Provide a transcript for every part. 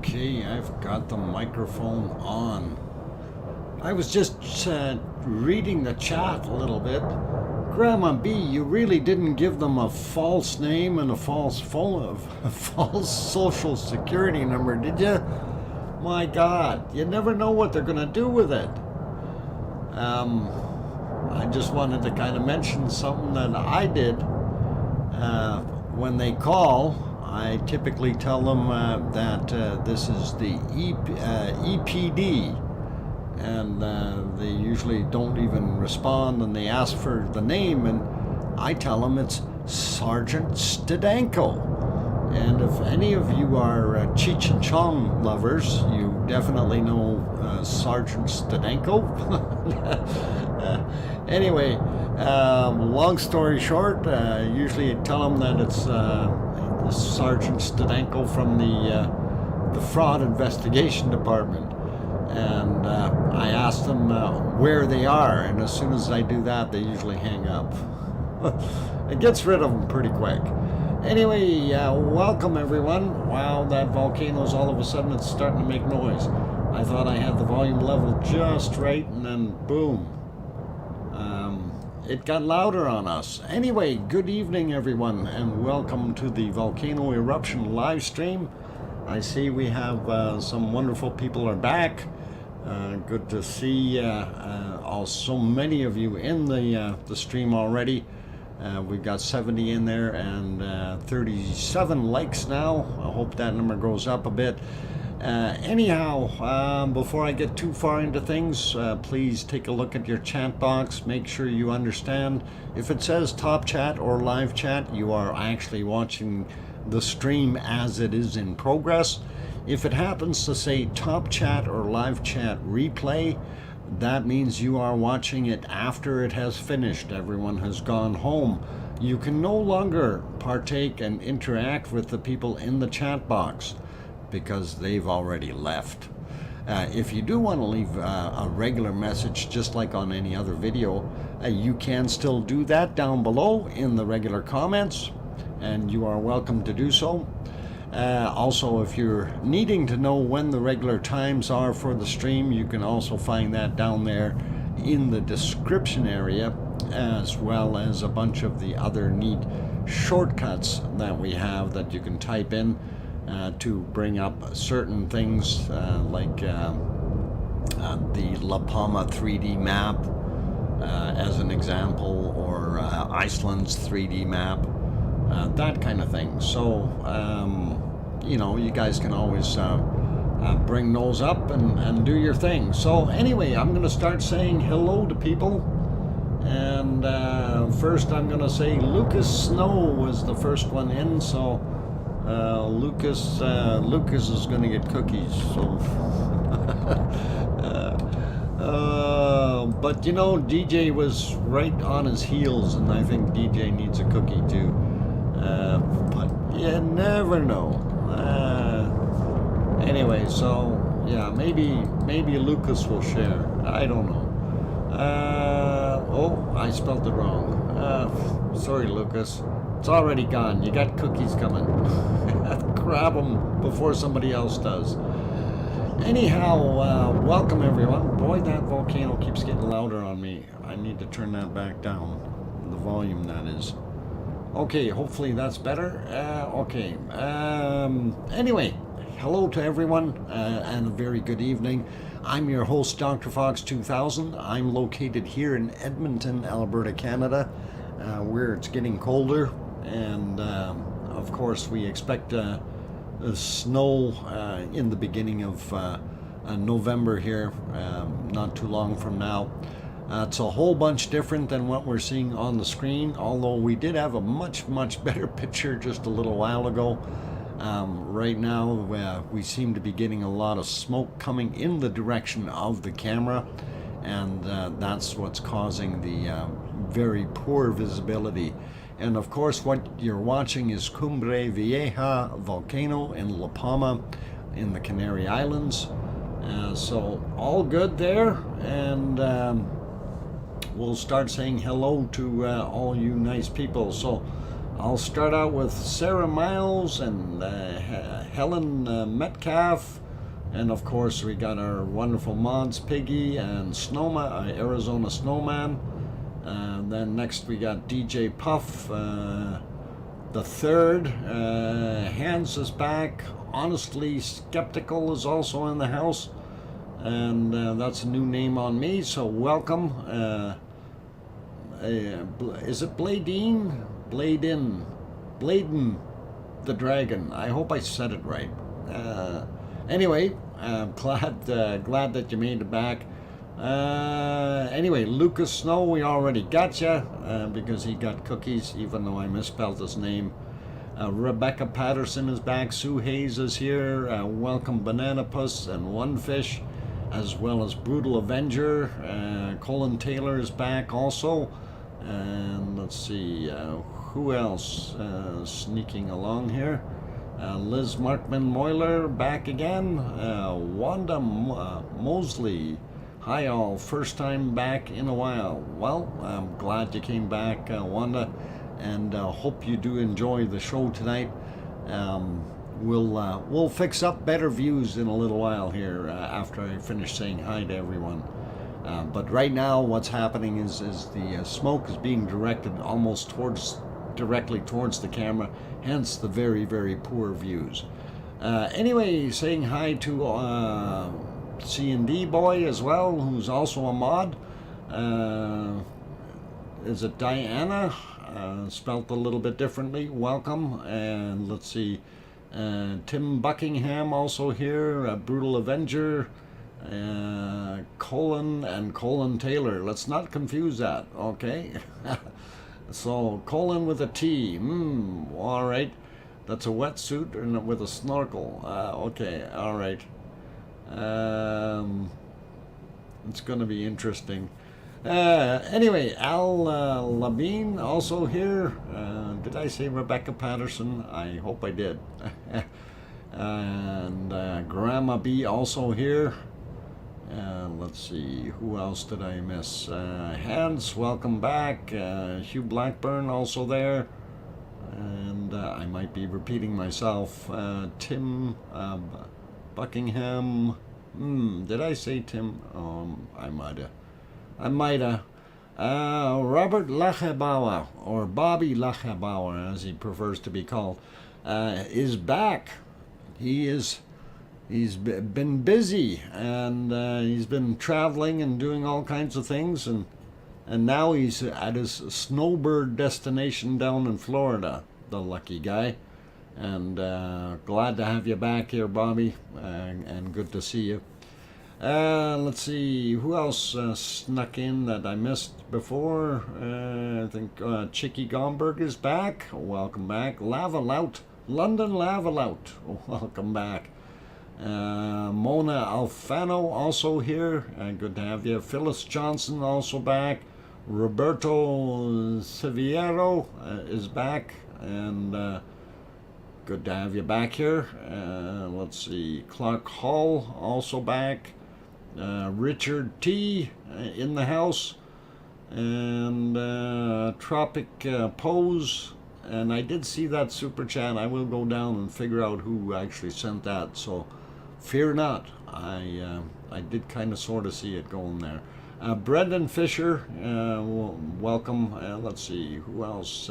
Okay, I've got the microphone on. I was just reading the chat a little bit. Grandma B, you really didn't give them a false name and a false phone, a false social security number, did you? My God, you never know what they're gonna do with it. I just wanted to kind of mention something that I did. When they call, I typically tell them that this is the EPD, and they usually don't even respond, and they ask for the name, and I tell them it's Sergeant Stadenko. And if any of you are Cheech and Chong lovers, you definitely know Sergeant Stadenko. Anyway, long story short, usually I tell them that it's Sergeant Stadenko from the Fraud Investigation Department. And I ask them where they are, and as soon as I do that, they usually hang up. It gets rid of them pretty quick. Anyway, welcome everyone. Wow, that volcano's all of a sudden it's starting to make noise. I thought I had the volume level just right, and then boom. It got louder on us. Anyway, good evening everyone, and welcome to the Volcano Eruption live stream. I see we have some wonderful people are back. Good to see so many of you in the stream already. We've got 70 in there and 37 likes now. I hope that number goes up a bit. Anyhow, before I get too far into things, please take a look at your chat box. Make sure you understand if it says top chat or live chat, you are actually watching the stream as it is in progress. If it happens to say top chat or live chat replay, that means you are watching it after it has finished. Everyone has gone home. You can no longer partake and interact with the people in the chat box because they've already left. If you do want to leave a regular message, just like on any other video, you can still do that down below in the regular comments, and you are welcome to do so. Also, if you're needing to know when the regular times are for the stream, you can also find that down there in the description area, as well as a bunch of the other neat shortcuts that we have that you can type in to bring up certain things like the La Palma 3D map as an example, or Iceland's 3D map, that kind of thing. So you know, you guys can always bring those up and do your thing. So anyway, I'm going to start saying hello to people, and first I'm going to say Lucas Snow was the first one in, so Lucas is going to get cookies. So but you know, DJ was right on his heels, and I think DJ needs a cookie too. But you never know. Anyway, so yeah, maybe Lucas will share. I don't know. Oh, I spelled it wrong. Sorry, Lucas. It's already gone. You got cookies coming. Grab them before somebody else does. Anyhow, welcome everyone. Boy, that volcano keeps getting louder on me. I need to turn that back down. The volume, that is. Okay, hopefully that's better. Okay. Anyway, hello to everyone, and a very good evening. I'm your host, DrFox2000. I'm located here in Edmonton, Alberta, Canada, where it's getting colder, and of course we expect snow in the beginning of November here, not too long from now. It's a whole bunch different than what we're seeing on the screen, although we did have a much better picture just a little while ago. Right now we seem to be getting a lot of smoke coming in the direction of the camera, and that's what's causing the very poor visibility. And of course what you're watching is Cumbre Vieja volcano in La Palma in the Canary Islands. So all good there, and we'll start saying hello to all you nice people. So I'll start out with Sarah Miles and Helen Metcalf, and of course we got our wonderful mods Piggy and Arizona Snowman. Then next we got DJ Puff, the third. Hans is back. Honestly Skeptical is also in the house, and that's a new name on me, so welcome. Is it Bladeen? Bladen the Dragon. I hope I said it right. Anyway, I'm glad that you made it back. Anyway, Lucas Snow, we already got you because he got cookies, even though I misspelled his name. Rebecca Patterson is back. Sue Hayes is here. Welcome Banana Puss and One Fish, as well as Brutal Avenger. Colin Taylor is back also. And let's see, who else sneaking along here? Liz Markman Moyler back again. Wanda Mosley. Hi all, first time back in a while. Well, I'm glad you came back, Wanda, and hope you do enjoy the show tonight. We'll fix up better views in a little while here after I finish saying hi to everyone. But right now what's happening is the smoke is being directed almost directly towards the camera, hence the very, very poor views. Anyway, saying hi to C&D Boy as well, who's also a mod. Is it Diana? Spelt a little bit differently. Welcome. And let's see, Tim Buckingham also here, Brutal Avenger, Colin and Colin Taylor. Let's not confuse that, okay? So Colin with a T. All right. That's a wetsuit and with a snorkel. Okay, all right. It's going to be interesting. Anyway, Al Labine also here. Did I say Rebecca Patterson? I hope I did. And Grandma B also here. Let's see, who else did I miss? Hans, welcome back. Hugh Blackburn also there. And I might be repeating myself. Tim Buckingham. Did I say Tim? I might have. Robert Lachabauer, or Bobby Lachabauer as he prefers to be called, is back. He's been busy, and he's been traveling and doing all kinds of things, and now he's at his snowbird destination down in Florida, the lucky guy. And glad to have you back here, Bobby, and good to see you. Let's see, who else snuck in that I missed before? I think Chicky Gomberg is back. Welcome back. Lava Lout, London Lava Lout. Welcome back. Mona Alfano also here. Good to have you. Phyllis Johnson also back. Roberto Seviero is back, and good to have you back here. Let's see, Clark Hall also back. Richard T in the house, and Tropic Pose. And I did see that super chat. I will go down and figure out who actually sent that, so fear not. I did kind of sort of see it going there. Brendan Fisher, welcome. Let's see, who else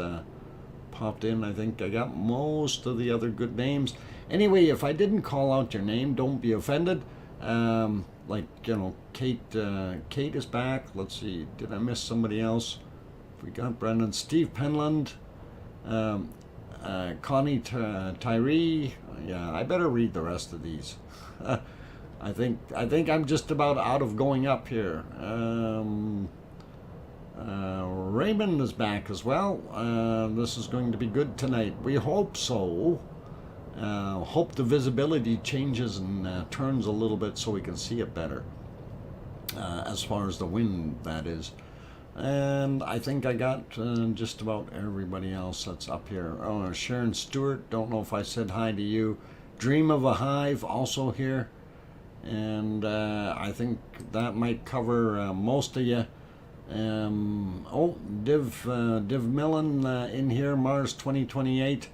popped in? I think I got most of the other good names. Anyway, if I didn't call out your name, don't be offended. Like, you know, Kate is back. Let's see, did I miss somebody else? We got Brendan, Steve Penland, Connie Tyree. Yeah, I better read the rest of these. I think I'm just about out of going up here. Raymond is back as well. This is going to be good tonight. We hope so. Hope the visibility changes and turns a little bit so we can see it better. As far as the wind, that is. And I think I got just about everybody else that's up here. Oh, Sharon Stewart, don't know if I said hi to you. Dream of a Hive, also here. And I think that might cover most of you. Oh, Div Millen in here, Mars 2028.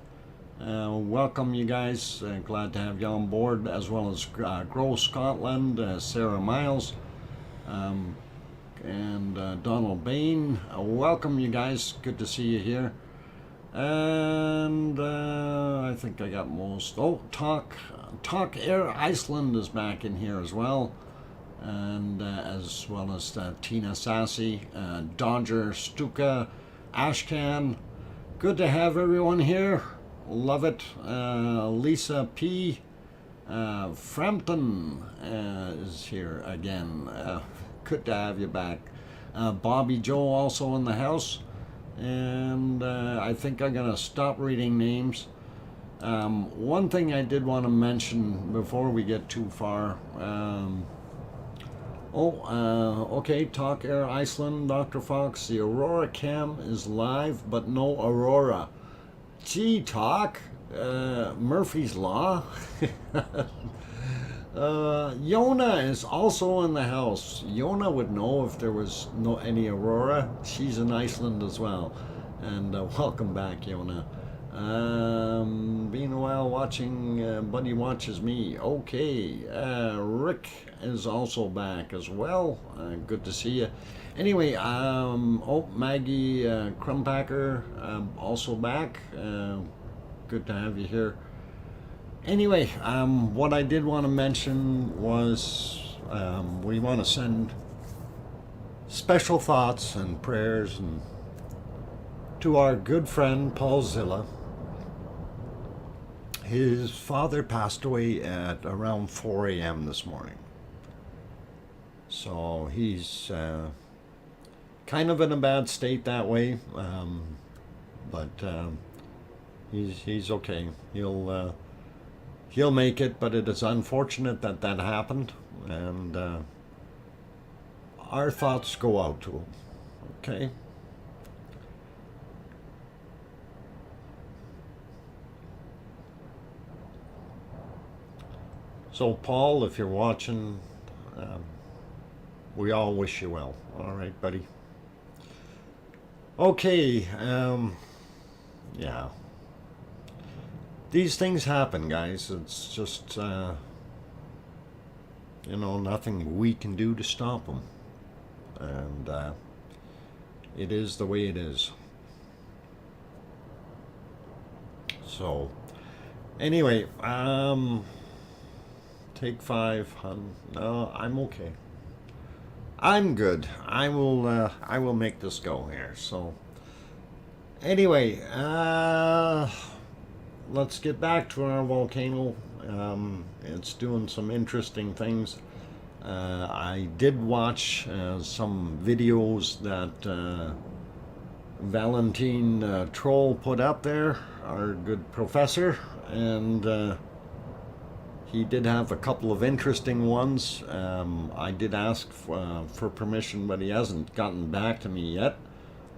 Welcome, you guys. Glad to have you on board, as well as Grow Scotland, Sarah Miles, and Donald Bain. Welcome, you guys. Good to see you here. And I think I got most. Oh, Talk Air Iceland is back in here as well. And as well as Tina Sassy, Dodger Stuka, Ashcan. Good to have everyone here. Love it. Lisa P. Frampton is here again. Good to have you back. Bobby Joe also in the house. And I think I'm going to stop reading names. One thing I did want to mention before we get too far. Okay, Talk Air Iceland, Dr. Fox. The Aurora Cam is live, but no Aurora. Gee, Talk. Murphy's Law. Yona is also in the house. Yona would know if there was any Aurora. She's in Iceland as well. And welcome back, Yona. Been a while watching Buddy Watches Me. Okay. Rick is also back as well. Good to see you. Anyway, Maggie Crumpacker also back. Good to have you here. Anyway, what I did want to mention was we want to send special thoughts and prayers to our good friend Paul Zilla. His father passed away at around 4 a.m. this morning. So he's kind of in a bad state that way, but he's okay. He'll make it, but it is unfortunate that happened, and our thoughts go out to him. Okay. So, Paul, if you're watching, we all wish you well. All right, buddy. Okay. Yeah. These things happen, guys. It's just, nothing we can do to stop them. And it is the way it is. So, anyway, take 5, hon. No, I'm okay. I'm good. I will make this go here. So, anyway, let's get back to our volcano. It's doing some interesting things. I did watch some videos that Valentine Troll put up there, our good professor, and he did have a couple of interesting ones. I did ask for permission, but he hasn't gotten back to me yet.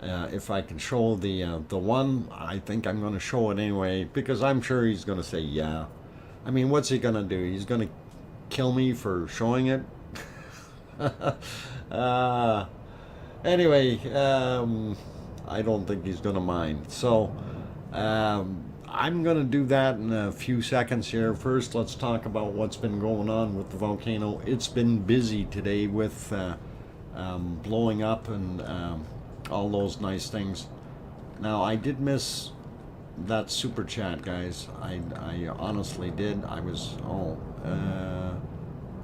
If I can show the one, I think I'm going to show it anyway, because I'm sure he's going to say yeah. I mean, what's he going to do? He's going to kill me for showing it? Anyway, I don't think he's going to mind. So, I'm going to do that in a few seconds here. First, let's talk about what's been going on with the volcano. It's been busy today with blowing up and all those nice things. Now, I did miss that super chat, guys. I honestly did. I was,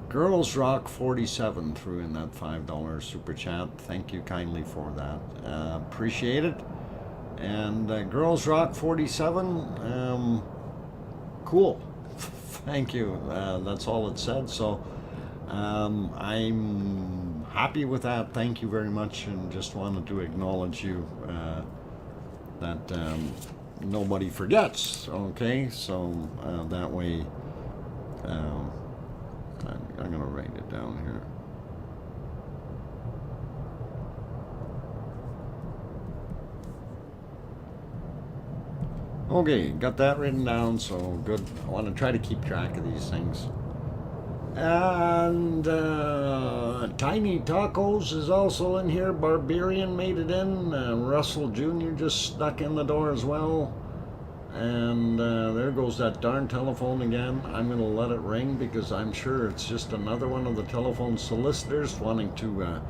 Girls Rock 47 threw in that $5 super chat. Thank you kindly for that. Appreciate it. And Girls Rock 47, cool. Thank you. That's all it said. So I'm happy with that. Thank you very much, and just wanted to acknowledge you that nobody forgets. Okay, so that way I'm gonna write it down here. Okay, got that written down, so good. I want to try to keep track of these things. And Tiny Tacos is also in here. Barbarian made it in. Russell Jr. just snuck in the door as well. And there goes that darn telephone again. I'm going to let it ring because I'm sure it's just another one of the telephone solicitors wanting to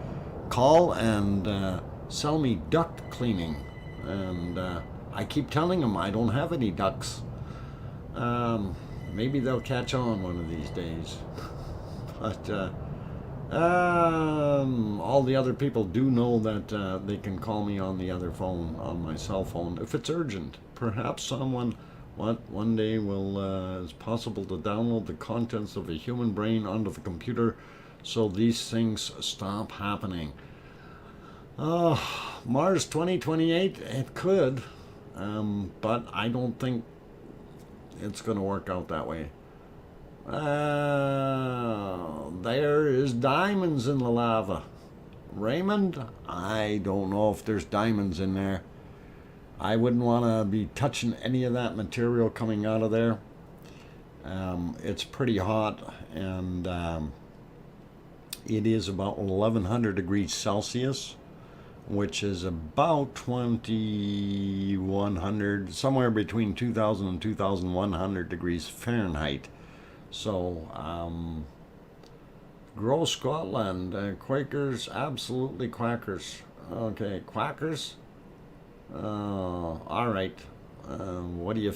call and sell me duct cleaning. And I keep telling them I don't have any ducks. Maybe they'll catch on one of these days. But all the other people do know that they can call me on the other phone, on my cell phone, if it's urgent. Perhaps someone one day will, it's possible to download the contents of a human brain onto the computer so these things stop happening. Mars 2028, it could, but I don't think it's going to work out that way. There is diamonds in the lava. Raymond, I don't know if there's diamonds in there. I wouldn't want to be touching any of that material coming out of there. It's pretty hot, and it is about 1100 degrees Celsius, which is about 2100, somewhere between 2000 and 2100 degrees Fahrenheit. So, grow Scotland, Quakers, absolutely quackers. Okay, quackers? All right. What do you...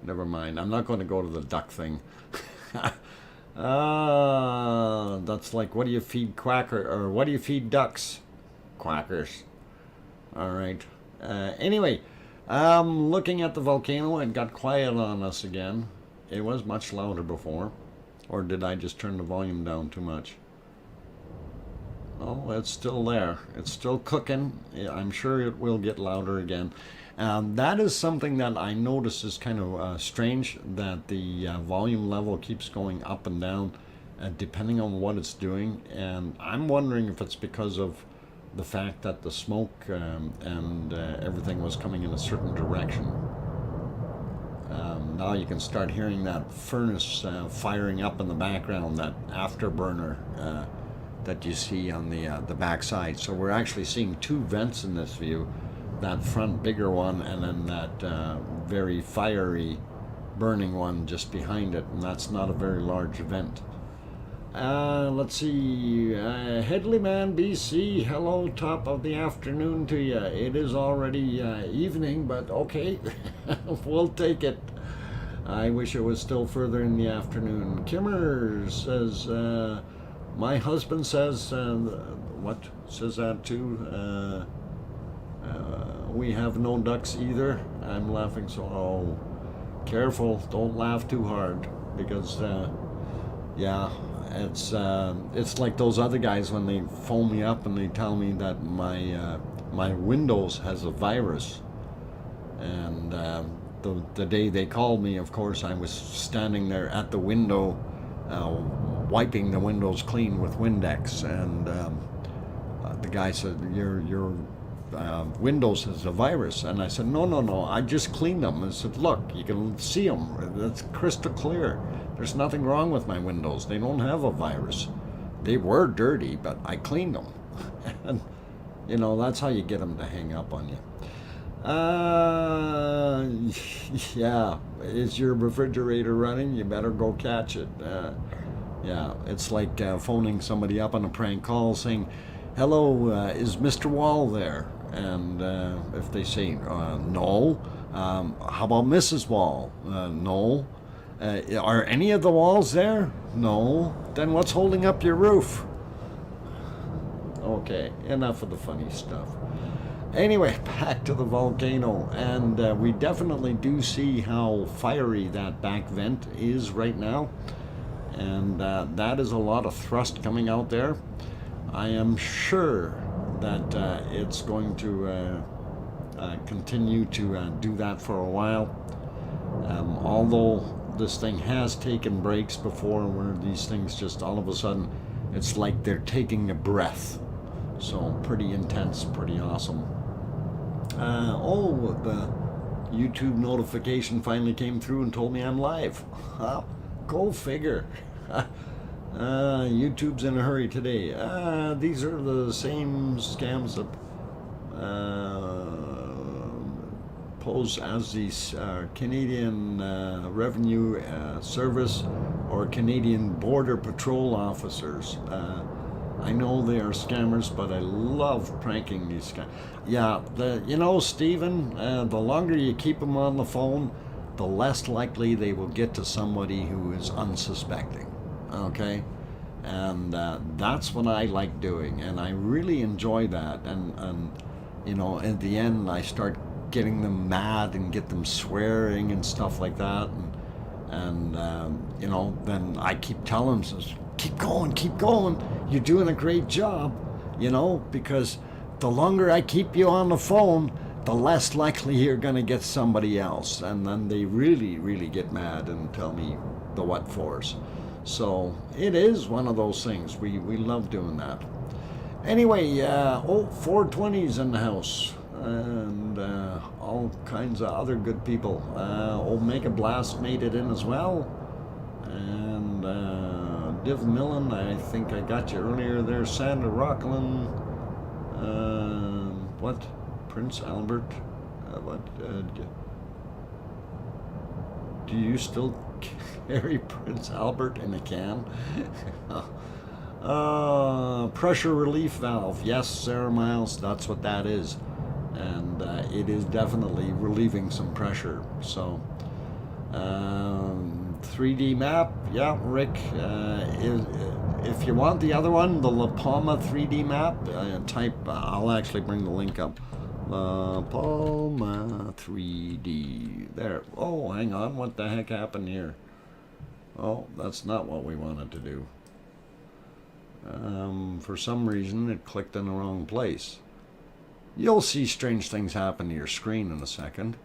never mind. I'm not going to go to the duck thing. That's like, what do you feed quacker, or what do you feed ducks? Quackers. All right. Anyway, looking at the volcano, it got quiet on us again. It was much louder before. Or did I just turn the volume down too much? Oh, it's still there. It's still cooking. I'm sure it will get louder again. That is something that I notice is kind of strange, that the volume level keeps going up and down depending on what it's doing. And I'm wondering if it's because of the fact that the smoke and everything was coming in a certain direction. Now you can start hearing that furnace firing up in the background, that afterburner that you see on the back side. So we're actually seeing two vents in this view, that front bigger one and then that very fiery burning one just behind it, and that's not a very large vent. Let's see, Headleyman BC, hello, top of the afternoon to you. It is already evening, but okay, we'll take it. I wish it was still further in the afternoon. Kimmer says, my husband says, what says that too? We have no ducks either. I'm laughing, so, oh, careful, don't laugh too hard, because, yeah, it's like those other guys when they phone me up and they tell me that my Windows has a virus. And the day they called me, of course, I was standing there at the window wiping the windows clean with Windex, and the guy said, your Windows has a virus. And I said, no, I just cleaned them. I said, look, you can see them, that's crystal clear. There's nothing wrong with my Windows. They don't have a virus. They were dirty, but I cleaned them. And, you know, that's how you get them to hang up on you. Yeah, is your refrigerator running? You better go catch it. Yeah, it's like phoning somebody up on a prank call saying, hello, is Mr. Wall there? And if they say, no, how about Mrs. Wall? No. Are any of the walls there? No. Then what's holding up your roof? Okay, enough of the funny stuff. Anyway, back to the volcano, and we definitely do see how fiery that back vent is right now, and that is a lot of thrust coming out there. I am sure that it's going to continue to do that for a while, although this thing has taken breaks before where these things just all of a sudden, it's like they're taking a breath. So pretty intense, pretty awesome. Oh, the YouTube notification finally came through and told me I'm live. Go figure. YouTube's in a hurry today. These are the same scams that pose as these Canadian Revenue Service or Canadian Border Patrol officers. I know they are scammers, but I love pranking these guys. Yeah, you know, Stephen, the longer you keep them on the phone, the less likely they will get to somebody who is unsuspecting. Okay? And that's what I like doing, and I really enjoy that. And you know, at the end, I start getting them mad and get them swearing and stuff like that. And you know, then I keep telling them, keep going, you're doing a great job, you know, because the longer I keep you on the phone, the less likely you're going to get somebody else. And then they really get mad and tell me the what fors. So it is one of those things. We love doing that. Anyway, 420's in the house, and all kinds of other good people. Omega Blast made it in as well, and Div Millen, I think I got you earlier there. Sandra Rockland, what? Prince Albert, do you still carry Prince Albert in a can? Pressure relief valve. Yes, Sarah Miles, that's what that is. And it is definitely relieving some pressure. So, 3D map. Yeah, Rick, if you want the other one, the La Palma 3D map, type, I'll actually bring the link up. La Palma 3D. There. Oh, hang on. What the heck happened here? Oh, that's not what we wanted to do. For some reason, it clicked in the wrong place. You'll see strange things happen to your screen in a second.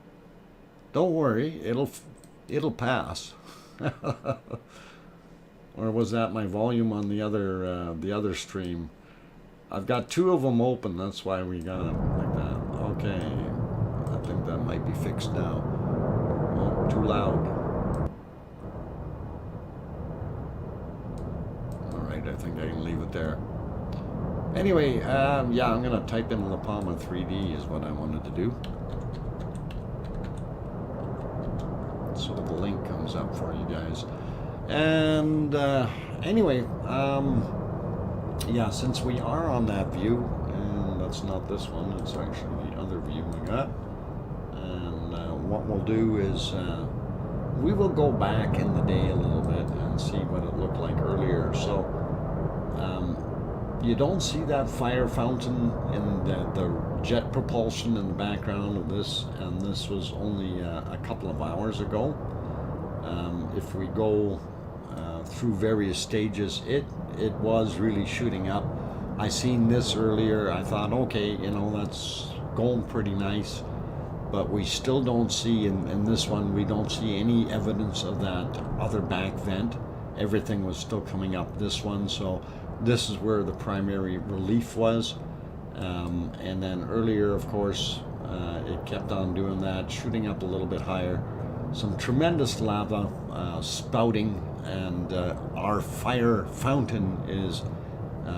Don't worry, it'll pass. Or was that my volume on the other stream? I've got two of them open. That's why we got it like that. Okay, I think that might be fixed now. Oh, too loud. I think I can leave it there. Anyway, yeah, I'm going to type in La Palma 3D is what I wanted to do. So the link comes up for you guys. And anyway, yeah, since we are on that view, and that's not this one, it's actually the other view we got. And what we'll do is we will go back in the day a little bit and see what it looked like earlier. So you don't see that fire fountain and the jet propulsion in the background of this, and this was only a couple of hours ago. If we go through various stages, it was really shooting up. I seen this earlier. I thought, okay, you know, that's going pretty nice, but we still don't see in this one, we don't see any evidence of that other back vent. Everything was still coming up this one, so this is where the primary relief was. And then earlier, of course, it kept on doing that, shooting up a little bit higher. Some tremendous lava spouting, and our fire fountain is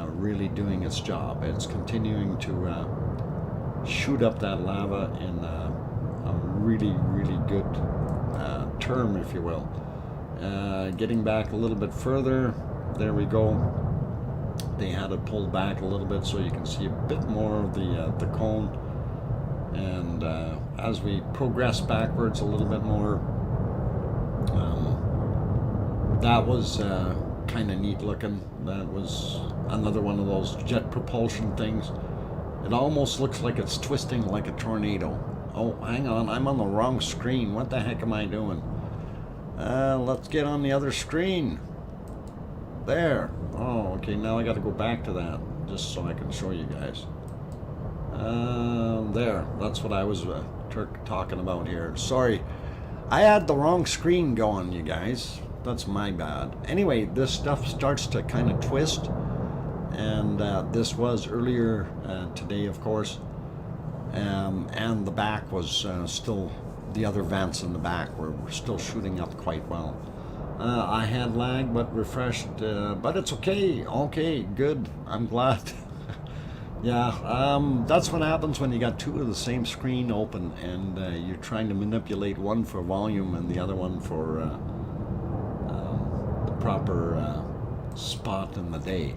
really doing its job. It's continuing to shoot up that lava in a really good term, if you will. Getting back a little bit further, there we go. They had it pulled back a little bit so you can see a bit more of the cone. And as we progress backwards a little bit more, that was kind of neat looking. That was another one of those jet propulsion things. It almost looks like it's twisting like a tornado. Oh, hang on, I'm on the wrong screen. What the heck am I doing? Let's get on the other screen. There. Oh, okay, now I got to go back to that just so I can show you guys. There, that's what I was talking about here. Sorry, I had the wrong screen going, you guys. That's my bad. Anyway, this stuff starts to kind of twist, and this was earlier today, of course, and the back was still, the other vents in the back were still shooting up quite well. I had lag, but refreshed, but it's okay. Okay, good. I'm glad. Yeah, that's what happens when you got two of the same screen open and you're trying to manipulate one for volume and the other one for the proper spot in the day.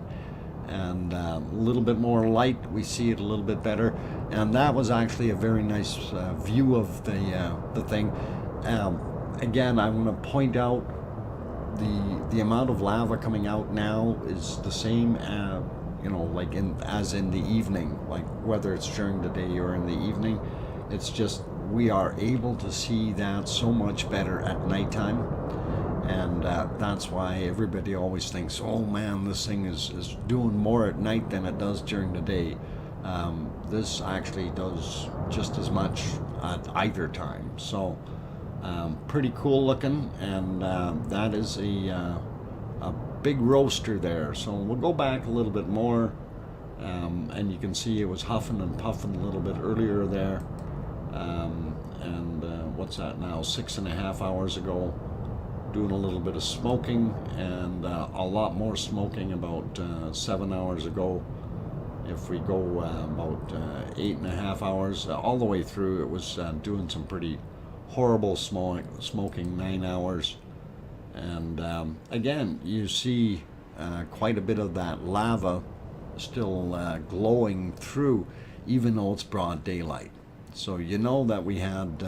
And a little bit more light, we see it a little bit better. And that was actually a very nice view of the thing. Again, I want to point out the amount of lava coming out now is the same you know, like as in the evening, like whether it's during the day or in the evening. It's just we are able to see that so much better at nighttime, and that's why everybody always thinks, oh man, this thing is doing more at night than it does during the day. This actually does just as much at either time. So pretty cool looking, and that is a big roaster there. So we'll go back a little bit more, and you can see it was huffing and puffing a little bit earlier there, and what's that now, 6.5 hours ago, doing a little bit of smoking, and a lot more smoking about 7 hours ago. If we go about 8.5 hours all the way through, it was doing some pretty horrible smoking 9 hours. And again, you see quite a bit of that lava still glowing through, even though it's broad daylight. So you know that we had,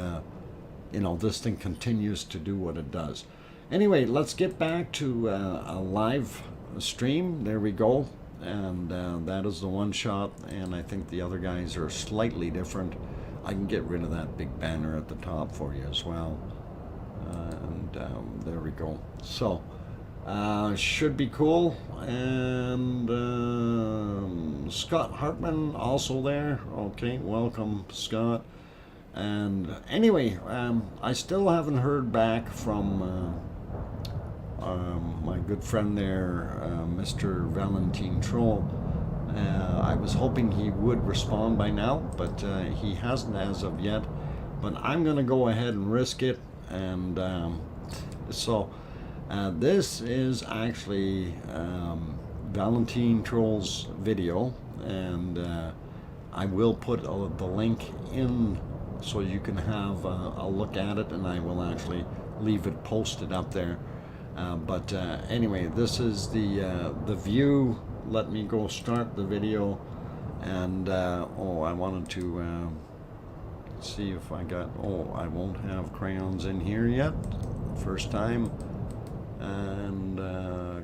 you know, this thing continues to do what it does. Anyway, let's get back to a live stream. There we go. And that is the one shot, and I think the other guys are slightly different. I can get rid of that big banner at the top for you as well. There we go. So should be cool. And Scott Hartman also there. Okay, welcome Scott. And anyway, I still haven't heard back from my good friend there, Mr. Valentin Troll. I was hoping he would respond by now, but he hasn't as of yet. But I'm going to go ahead and risk it. And so this is actually Valentin Troll's video, and I will put the link in so you can have a look at it, and I will actually leave it posted up there. But anyway, this is the view. Let me go start the video, and oh, I wanted to see if I got, oh, I won't have crayons in here yet, first time. And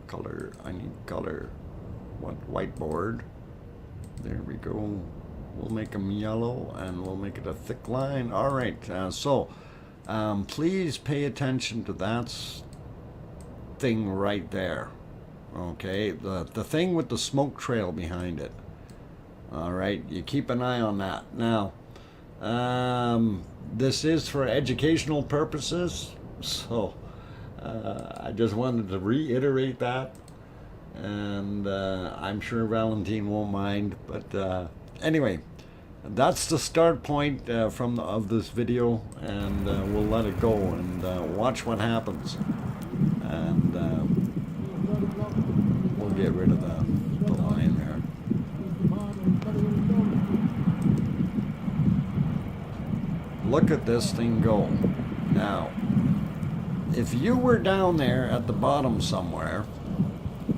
color, I need color. What, whiteboard? There we go. We'll make them yellow, and we'll make it a thick line. All right, so please pay attention to that thing right there. Okay, the thing with the smoke trail behind it. All right, you keep an eye on that. Now, this is for educational purposes, so I just wanted to reiterate that, and I'm sure Valentin won't mind. But anyway, that's the start point of this video, and we'll let it go and watch what happens. And we'll get rid of the line there. Look at this thing go. Now, if you were down there at the bottom somewhere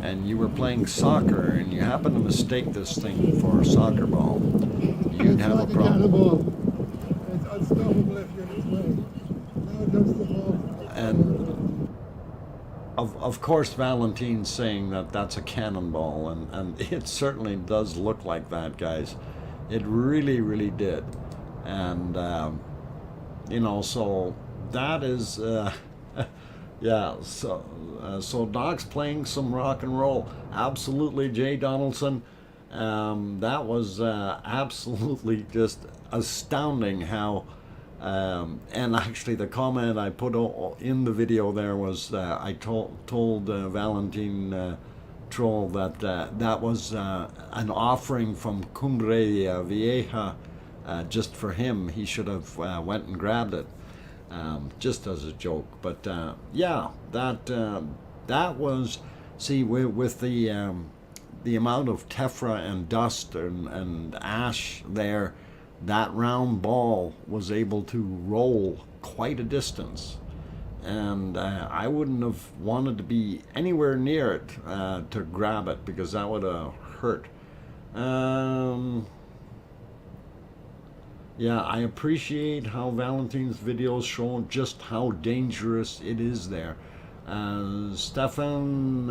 and you were playing soccer and you happen to mistake this thing for a soccer ball, you'd have a problem. It's unstoppable if you're this way. Now it does the ball. And of course, Valentin's saying that that's a cannonball, and it certainly does look like that, guys. It really, really did. And you know, so that is yeah. So Doc's playing some rock and roll. Absolutely, Jay Donaldson. That was absolutely just astounding how. And actually, the comment I put in the video there was I told Valentin Troll that that was an offering from Cumbre Vieja just for him. He should have went and grabbed it. just as a joke. But yeah, that was, see, with the amount of tephra and dust and ash there, that round ball was able to roll quite a distance. And I wouldn't have wanted to be anywhere near it to grab it, because that would have hurt. Yeah, I appreciate how Valentine's videos show just how dangerous it is there. Stephanie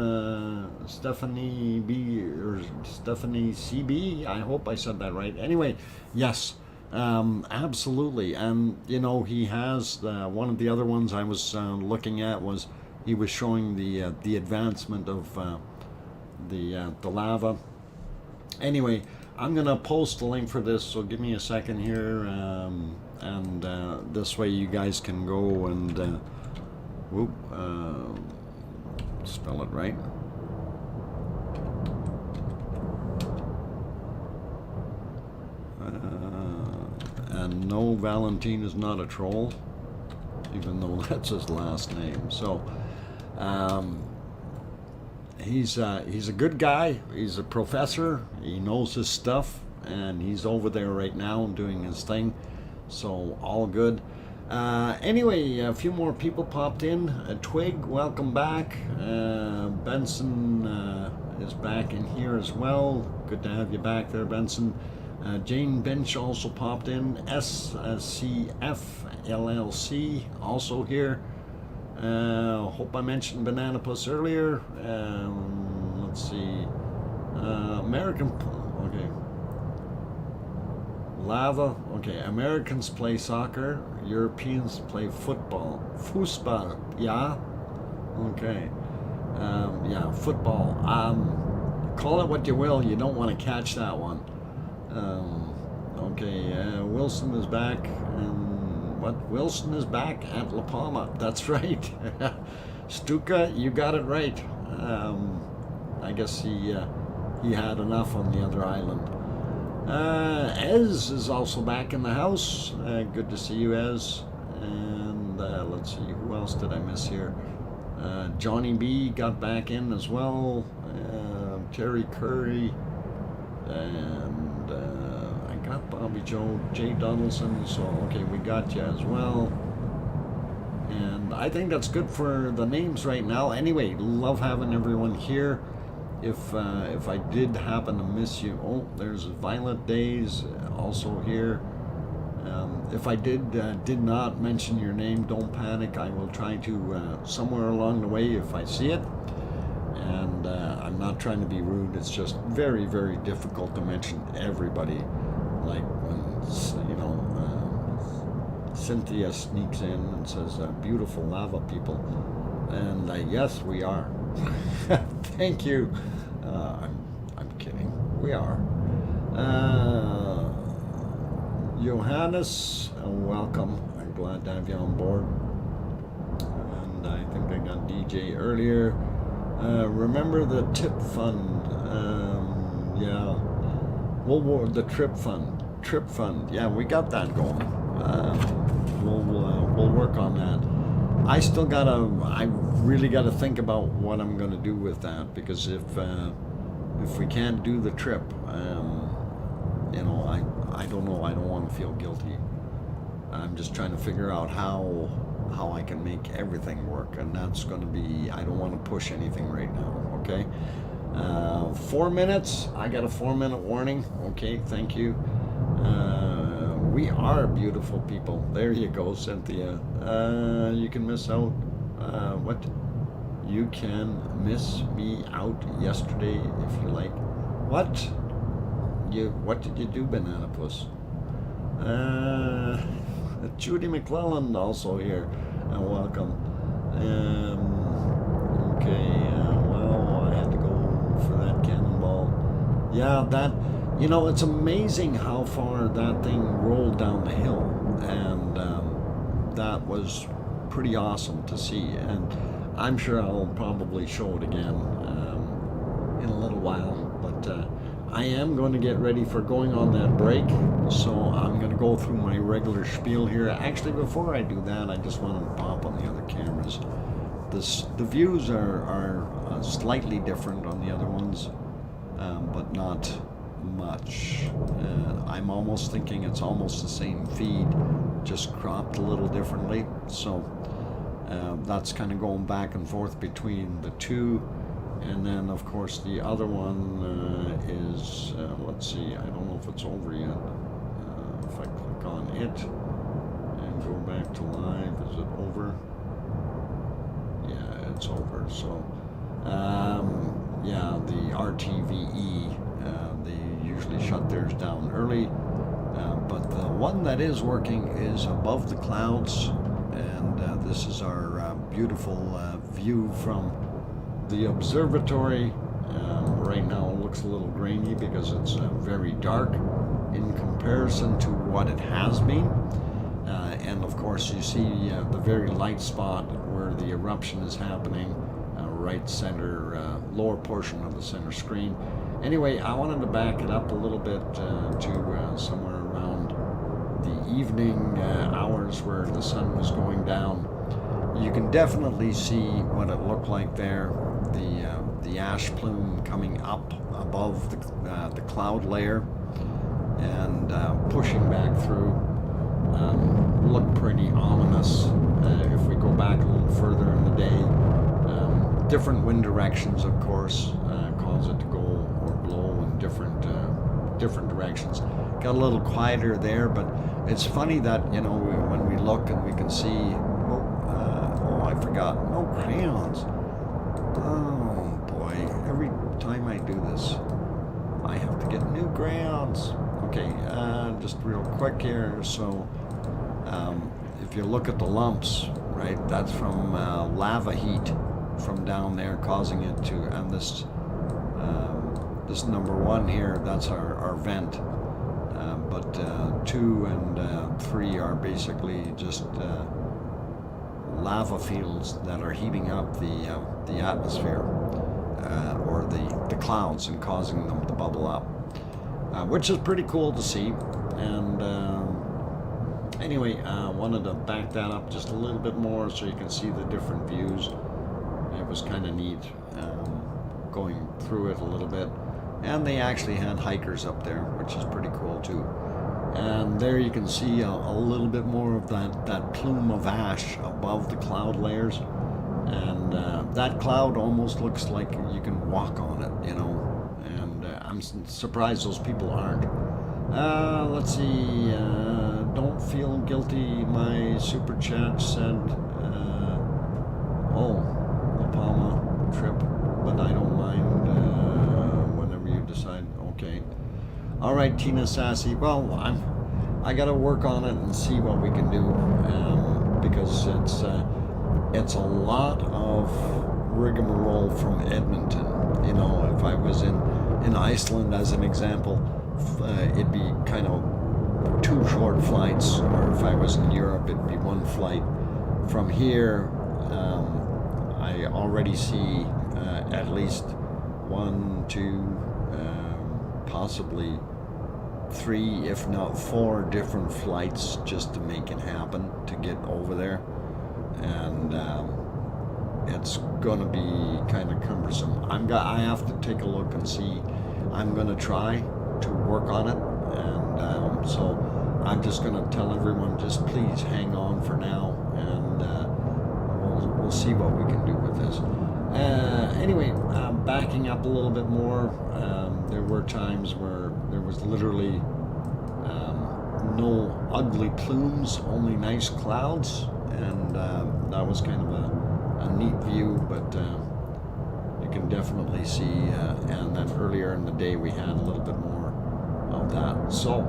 B or Stephanie CB, I hope I said that right. Anyway, yes, absolutely. And you know, he has one of the other ones I was looking at was he was showing the advancement of the lava. Anyway, I'm gonna post the link for this, so give me a second here, and this way you guys can go and spell it right. And no, Valentine is not a troll, even though that's his last name. So he's a good guy. He's a professor. He knows his stuff, and he's over there right now doing his thing. So all good. Anyway, a few more people popped in. Twig, welcome back. Benson is back in here as well. Good to have you back there, Benson. Jane Bench also popped in. SCF LLC also here. Hope I mentioned Banana Puss earlier. Let's see. American, okay. Lava, okay. Americans play soccer. Europeans play football. Fußball, yeah. Okay. Yeah, football. Call it what you will. You don't want to catch that one. Okay. Wilson is back. What? Wilson is back at La Palma. That's right. Stuka, you got it right. I guess he had enough on the other island. Ez is also back in the house. Good to see you, Ez. And let's see, who else did I miss here? Johnny B got back in as well. Terry Curry. And I got Bobby Joe, Jay Donaldson. So, okay, we got you as well. And I think that's good for the names right now. Anyway, love having everyone here. If I did happen to miss you, oh, there's Violet Days also here. If I did not mention your name, don't panic. I will try to somewhere along the way if I see it. And I'm not trying to be rude. It's just very, very difficult to mention everybody. Like when, you know, Cynthia sneaks in and says, "Beautiful lava people," and yes, we are. Thank you. I'm kidding. We are. Johannes, welcome. I'm glad to have you on board. And I think I got DJ earlier. Remember the tip fund? Yeah. The trip fund. Trip fund. Yeah, we got that going. We'll work on that. I really gotta think about what I'm gonna do with that, because if we can't do the trip, you know, I don't know. I don't want to feel guilty. I'm just trying to figure out how I can make everything work, and that's going to be. I don't want to push anything right now. Okay. 4 minutes. I got a 4-minute warning. Okay. Thank you. We are beautiful people. There you go, Cynthia. You can miss out. What? You can miss me out yesterday if you like. What? What did you do, Banana Puss? Judy McClellan also here. Welcome. Okay. Well, I had to go for that cannonball. Yeah, that. You know, it's amazing how far that thing rolled down the hill, and that was pretty awesome to see. And I'm sure I'll probably show it again in a little while, but I am going to get ready for going on that break, so I'm going to go through my regular spiel here. Actually, before I do that, I just wanted to pop on the other cameras. The views are slightly different on the other ones, but not much. I'm almost thinking it's almost the same feed, just cropped a little differently. So that's kind of going back and forth between the two. And then, of course, the other one is, let's see, I don't know if it's over yet. If I click on it and go back to live, is it over? Yeah, it's over. So, yeah, the RTVE, they usually shut theirs down early. But the one that is working is above the clouds. And this is our beautiful view from the observatory. Right now it looks a little grainy because it's very dark in comparison to what it has been. And of course you see the very light spot where the eruption is happening, right center, lower portion of the center screen. Anyway, I wanted to back it up a little bit to somewhere around the evening hours where the sun was going down. You can definitely see what it looked like there. The ash plume coming up above the cloud layer and pushing back through looked pretty ominous. If we go back a little further in the day, different wind directions, of course, cause it to go or blow in different directions. Got a little quieter there, but it's funny that, you know, when we look and we can see. I forgot. No crayons. Oh boy, every time I do this, I have to get new crayons. Okay, just real quick here. So, if you look at the lumps, right, that's from lava heat from down there causing it to, and this number 1 here, that's our vent. But 2 and 3 are basically just lava fields that are heating up the atmosphere or the clouds and causing them to bubble up, which is pretty cool to see. And anyway, I wanted to back that up just a little bit more so you can see the different views. It was kind of neat going through it a little bit, and they actually had hikers up there, which is pretty cool too. And there you can see a little bit more of that plume of ash above the cloud layers. And that cloud almost looks like you can walk on it, you know. And I'm surprised those people aren't. Let's see. Don't feel guilty, my super chat said. The Palma trip, but I don't mind whenever you decide. Okay. All right, Tina Sassy. Well, I got to work on it and see what we can do, because it's a lot of rigmarole from Edmonton. You know, if I was in Iceland as an example, it'd be kind of 2 short flights, or if I was in Europe, it'd be 1 flight. From here, I already see at least 1, 2, possibly 3, if not 4 different flights just to make it happen to get over there. And it's gonna be kind of cumbersome. I have to take a look and see. I'm gonna try to work on it, and so I'm just gonna tell everyone, just please hang on for now, and we'll see what we can do with this. Anyway, backing up a little bit more, there were times where there was literally no ugly plumes, only nice clouds, and that was kind of a neat view, but you can definitely see, and then earlier in the day we had a little bit more of that. So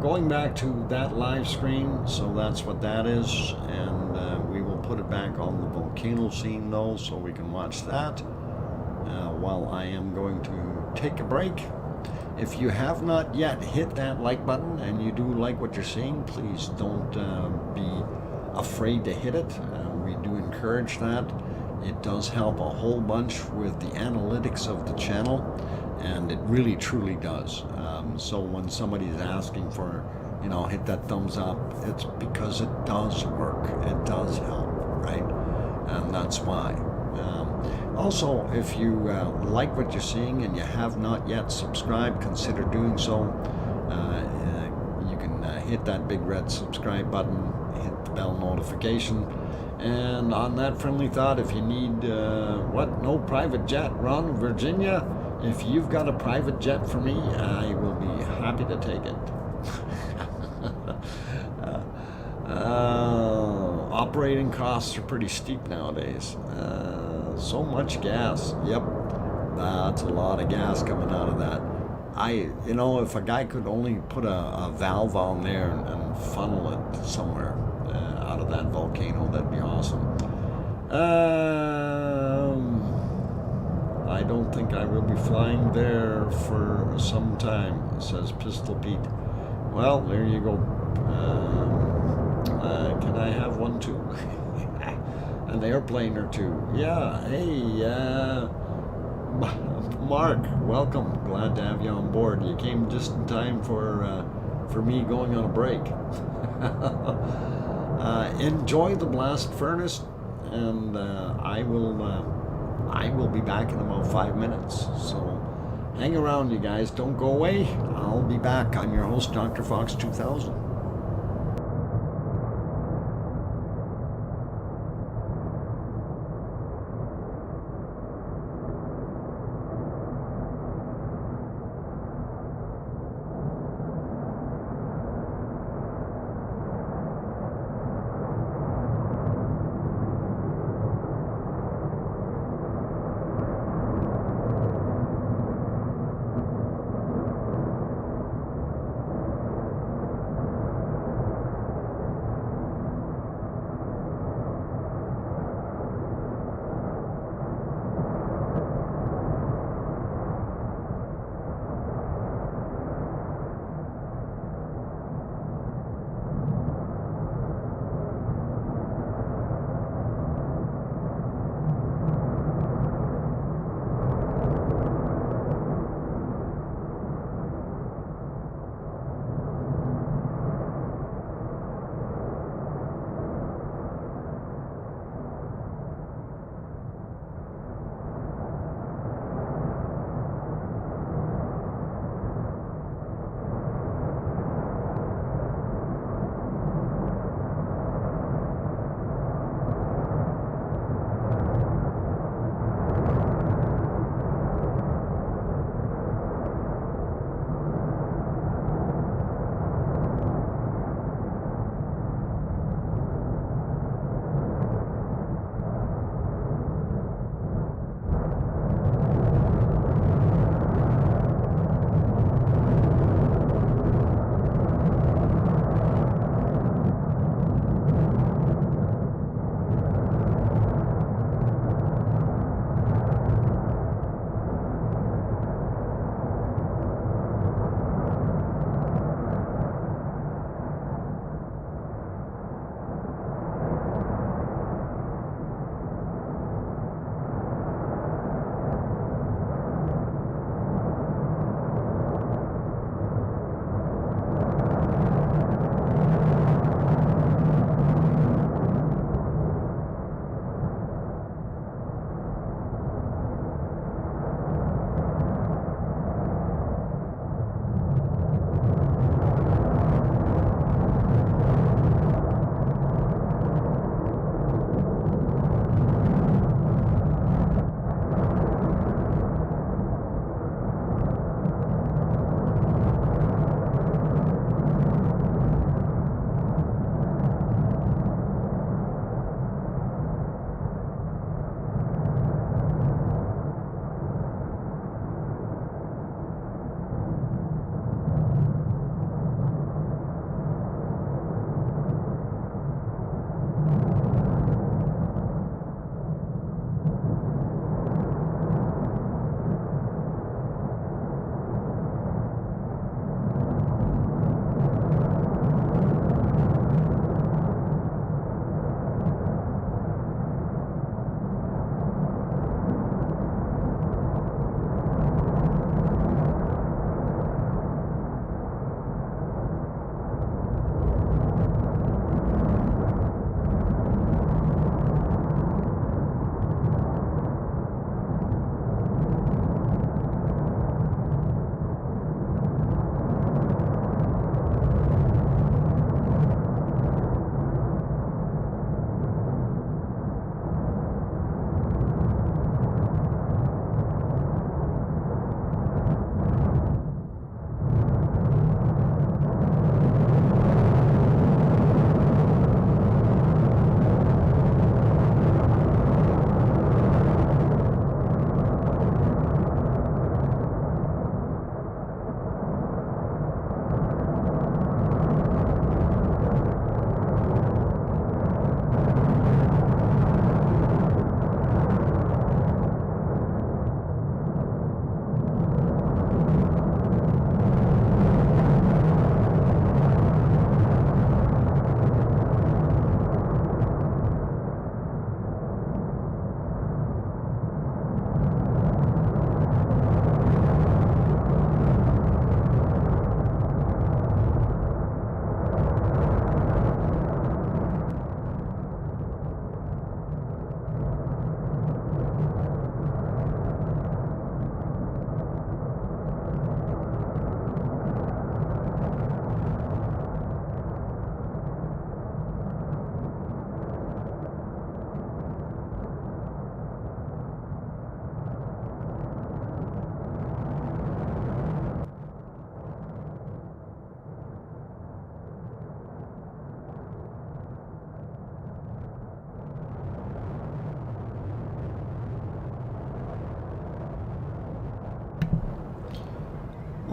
going back to that live screen, so that's what that is, and we will put it back on the volcano scene though, so we can watch that while I am going to take a break. If you have not yet hit that like button and you do like what you're seeing, please don't be afraid to hit it. We do encourage that. It does help a whole bunch with the analytics of the channel. and it really truly does. So when somebody's asking for, hit that thumbs up, it's because it does work. It does help, right? And that's why. Also, if you like what you're seeing and you have not yet subscribed, consider doing so. You can hit that big red subscribe button, hit the bell notification. And on that friendly thought, if you need, no private jet, Ron, Virginia, if you've got a private jet for me, I will be happy to take it. Operating costs are pretty steep nowadays. So much gas. Yep, that's a lot of gas coming out of that. If a guy could only put a valve on there and funnel it somewhere out of that volcano, that'd be awesome. I don't think I will be flying there for some time, says Pistol Pete. Well, there you go. Can I have one too? An airplane or two. Yeah, hey, Mark, welcome. Glad to have you on board. You came just in time for me going on a break. Enjoy the blast furnace, and I will be back in about 5 minutes. So hang around, you guys. Don't go away. I'll be back. I'm your host, DrFox2000.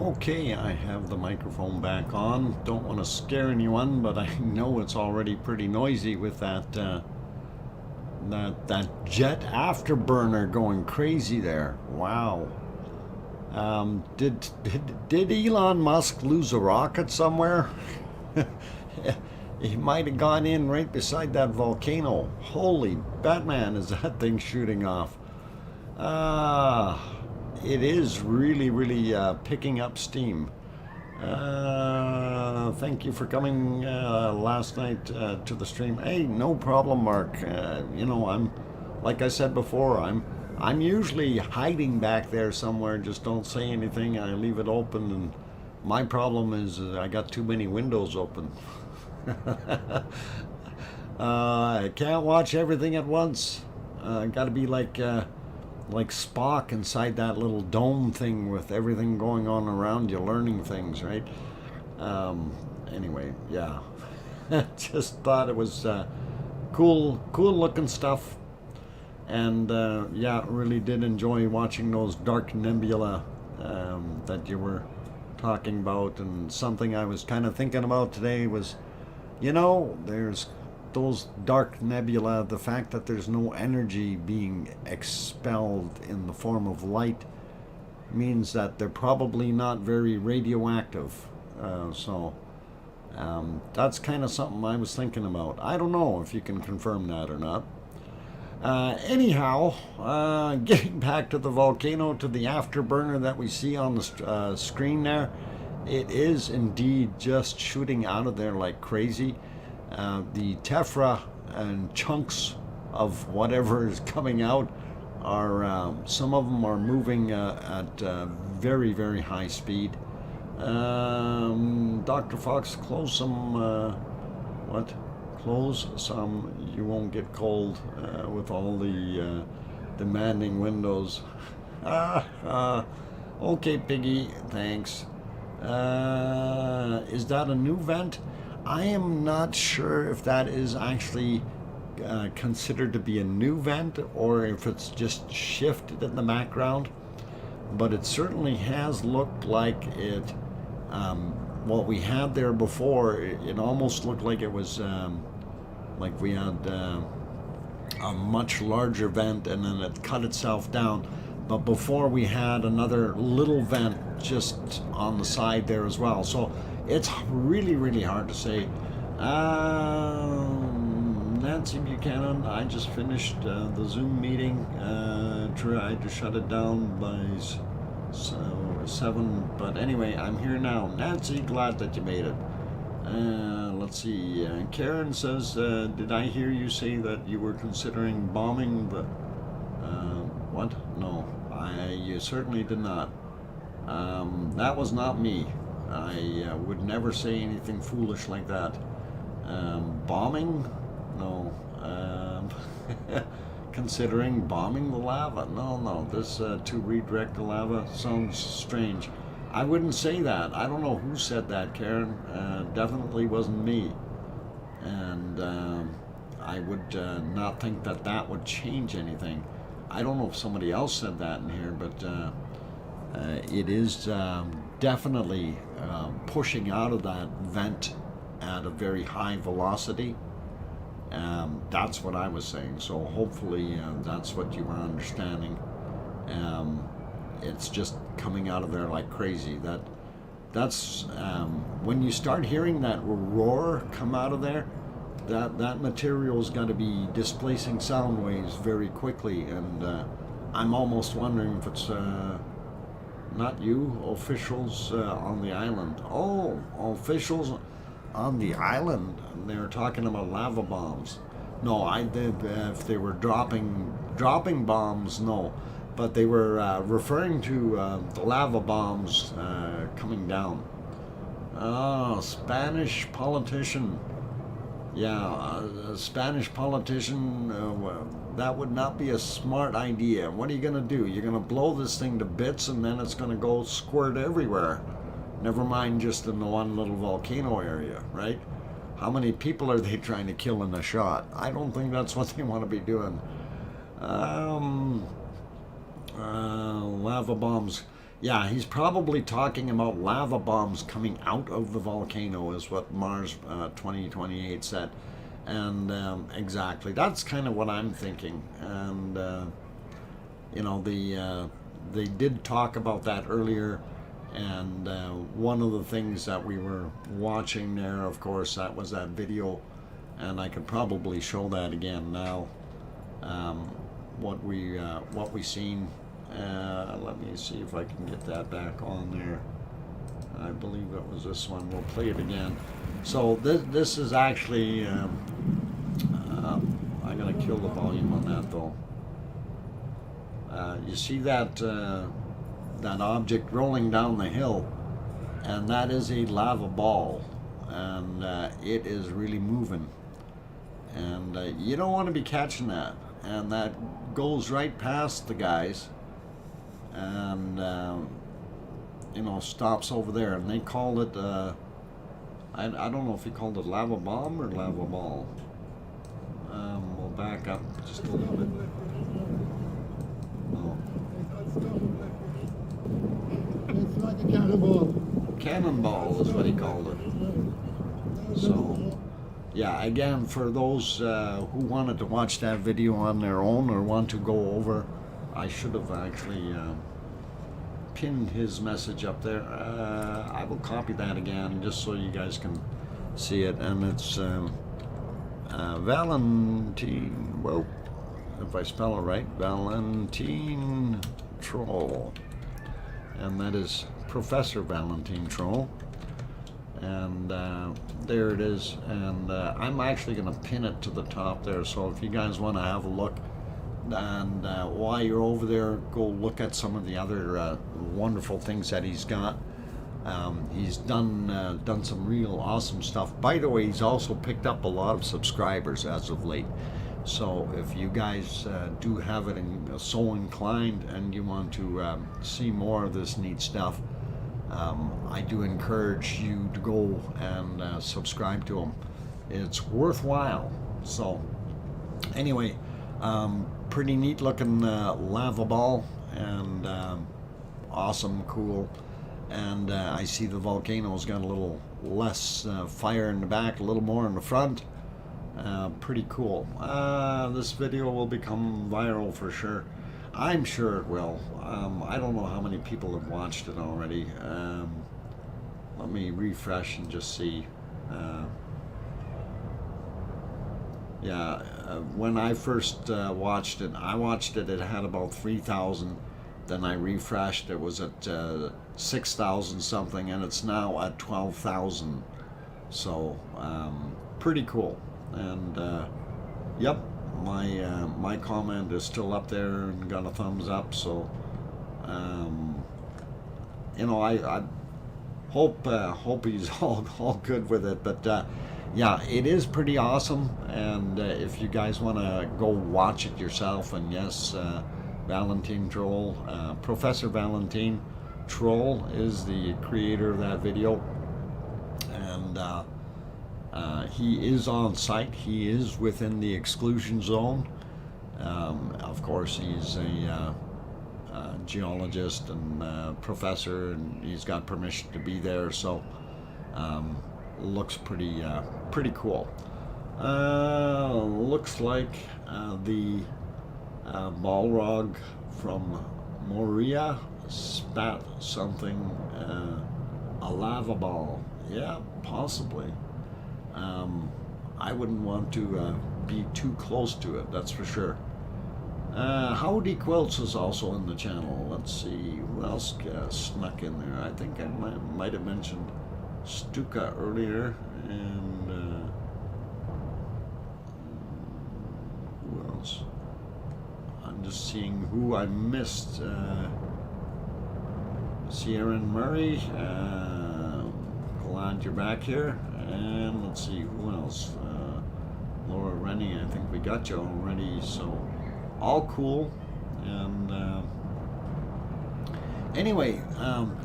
Okay, I have the microphone back on. Don't want to scare anyone, but I know it's already pretty noisy with that that jet afterburner going crazy there. Wow. Did Elon Musk lose a rocket somewhere? He might have gone in right beside that volcano. Holy Batman, is that thing shooting off? It is really picking up steam. Thank you for coming last night to the stream. Hey, no problem, Mark. You know, like I said before, I'm usually hiding back there somewhere. Just don't say anything. I leave it open, and my problem is I got too many windows open. I can't watch everything at once. Got to be like Spock inside that little dome thing with everything going on around you, learning things, right? Anyway, yeah. Just thought it was cool looking stuff. And yeah, really did enjoy watching those dark nebula that you were talking about. And something I was kind of thinking about today was, you know, there's those dark nebula, the fact that there's no energy being expelled in the form of light means that they're probably not very radioactive. So that's kind of something I was thinking about. I don't know if you can confirm that or not. Anyhow, getting back to the volcano, to the afterburner that we see on the screen there, it is indeed just shooting out of there like crazy. The tephra and chunks of whatever is coming out are, some of them are moving at very high speed. Dr. Fox, close some, close some, you won't get cold with all the demanding windows. Okay, Piggy, thanks. Is that a new vent? I am not sure if that is actually considered to be a new vent or if it's just shifted in the background, but it certainly has looked like it, what we had there before, it almost looked like it was like we had a much larger vent and then it cut itself down. But before we had another little vent just on the side there as well. So it's really hard to say. Nancy Buchanan, I just finished the Zoom meeting. Tried to shut it down by 7, but anyway, I'm here now. Nancy, glad that you made it. Let's see. Karen says, did I hear you say that you were considering bombing the... what? No, you certainly did not. That was not me. I would never say anything foolish like that. Bombing? No. Considering bombing the lava? No. This to redirect the lava sounds strange. I wouldn't say that. I don't know who said that, Karen. Definitely wasn't me. And I would not think that that would change anything. I don't know if somebody else said that in here, but it is definitely pushing out of that vent at a very high velocity. That's what I was saying. So hopefully that's what you were understanding. It's just coming out of there like crazy. That's when you start hearing that roar come out of there, that material's got to be displacing sound waves very quickly, and I'm almost wondering if it's not you, officials on the island. Oh, officials on the island. They were talking about lava bombs. No, if they were dropping bombs, no. But they were referring to the lava bombs coming down. Oh, Spanish politician. Yeah, a Spanish politician, that would not be a smart idea. What are you going to do? You're going to blow this thing to bits and then it's going to go squirt everywhere. Never mind just in the one little volcano area, right? How many people are they trying to kill in a shot? I don't think that's what they want to be doing. Lava bombs. Yeah, he's probably talking about lava bombs coming out of the volcano, is what Mars 2028 said. And exactly, that's kind of what I'm thinking. And you know, they did talk about that earlier. And one of the things that we were watching there, of course, that was that video, and I could probably show that again now. What we seen. Let me see if I can get that back on there. I believe it was this one. We'll play it again. So this is actually. I gotta kill the volume on that though. You see that that object rolling down the hill, and that is a lava ball, and it is really moving. And you don't want to be catching that. And that goes right past the guys. And you know, stops over there, and they called it I don't know if he called it lava bomb or lava ball. We'll back up just a little bit. Oh. It's like a cannonball. Cannonball is what he called it. So yeah, again, for those who wanted to watch that video on their own or want to go over, I should have actually pinned his message up there. I will copy that again just so you guys can see it. And it's Valentine, well, if I spell it right, Valentine Troll. And that is Professor Valentine Troll. And there it is. And I'm actually going to pin it to the top there. So if you guys want to have a look, and while you're over there, go look at some of the other wonderful things that he's got. He's done some real awesome stuff. By the way, he's also picked up a lot of subscribers as of late. So if you guys do have it and so inclined, and you want to see more of this neat stuff, I do encourage you to go and subscribe to him. It's worthwhile. So anyway, pretty neat looking lava ball, and awesome, cool. And I see the volcano's got a little less fire in the back, a little more in the front. Pretty cool. This video will become viral for sure. I'm sure it will. I don't know how many people have watched it already. Let me refresh and just see. Yeah, when I first watched it, it had about 3,000. Then I refreshed, it was at 6,000 something, and it's now at 12,000. So, pretty cool. And, yep, my comment is still up there and got a thumbs up. So, you know, I hope he's all good with it. But, yeah, it is pretty awesome, and if you guys want to go watch it yourself, and yes, Valentine Troll, Professor Valentine Troll is the creator of that video, and he is on site. He is within the exclusion zone. Of course, he's a geologist and professor, and he's got permission to be there, so looks pretty cool. Looks like the Balrog from Moria spat something, a lava ball. Yeah, possibly. I wouldn't want to be too close to it, that's for sure. Howdy Quilts is also in the channel. Let's see, who else snuck in there? I think I might have mentioned Stuka earlier, and who else? I'm just seeing who I missed. Sierra Murray, glad you're back here. And let's see, who else? Laura Rennie, I think we got you already. So, all cool. And anyway,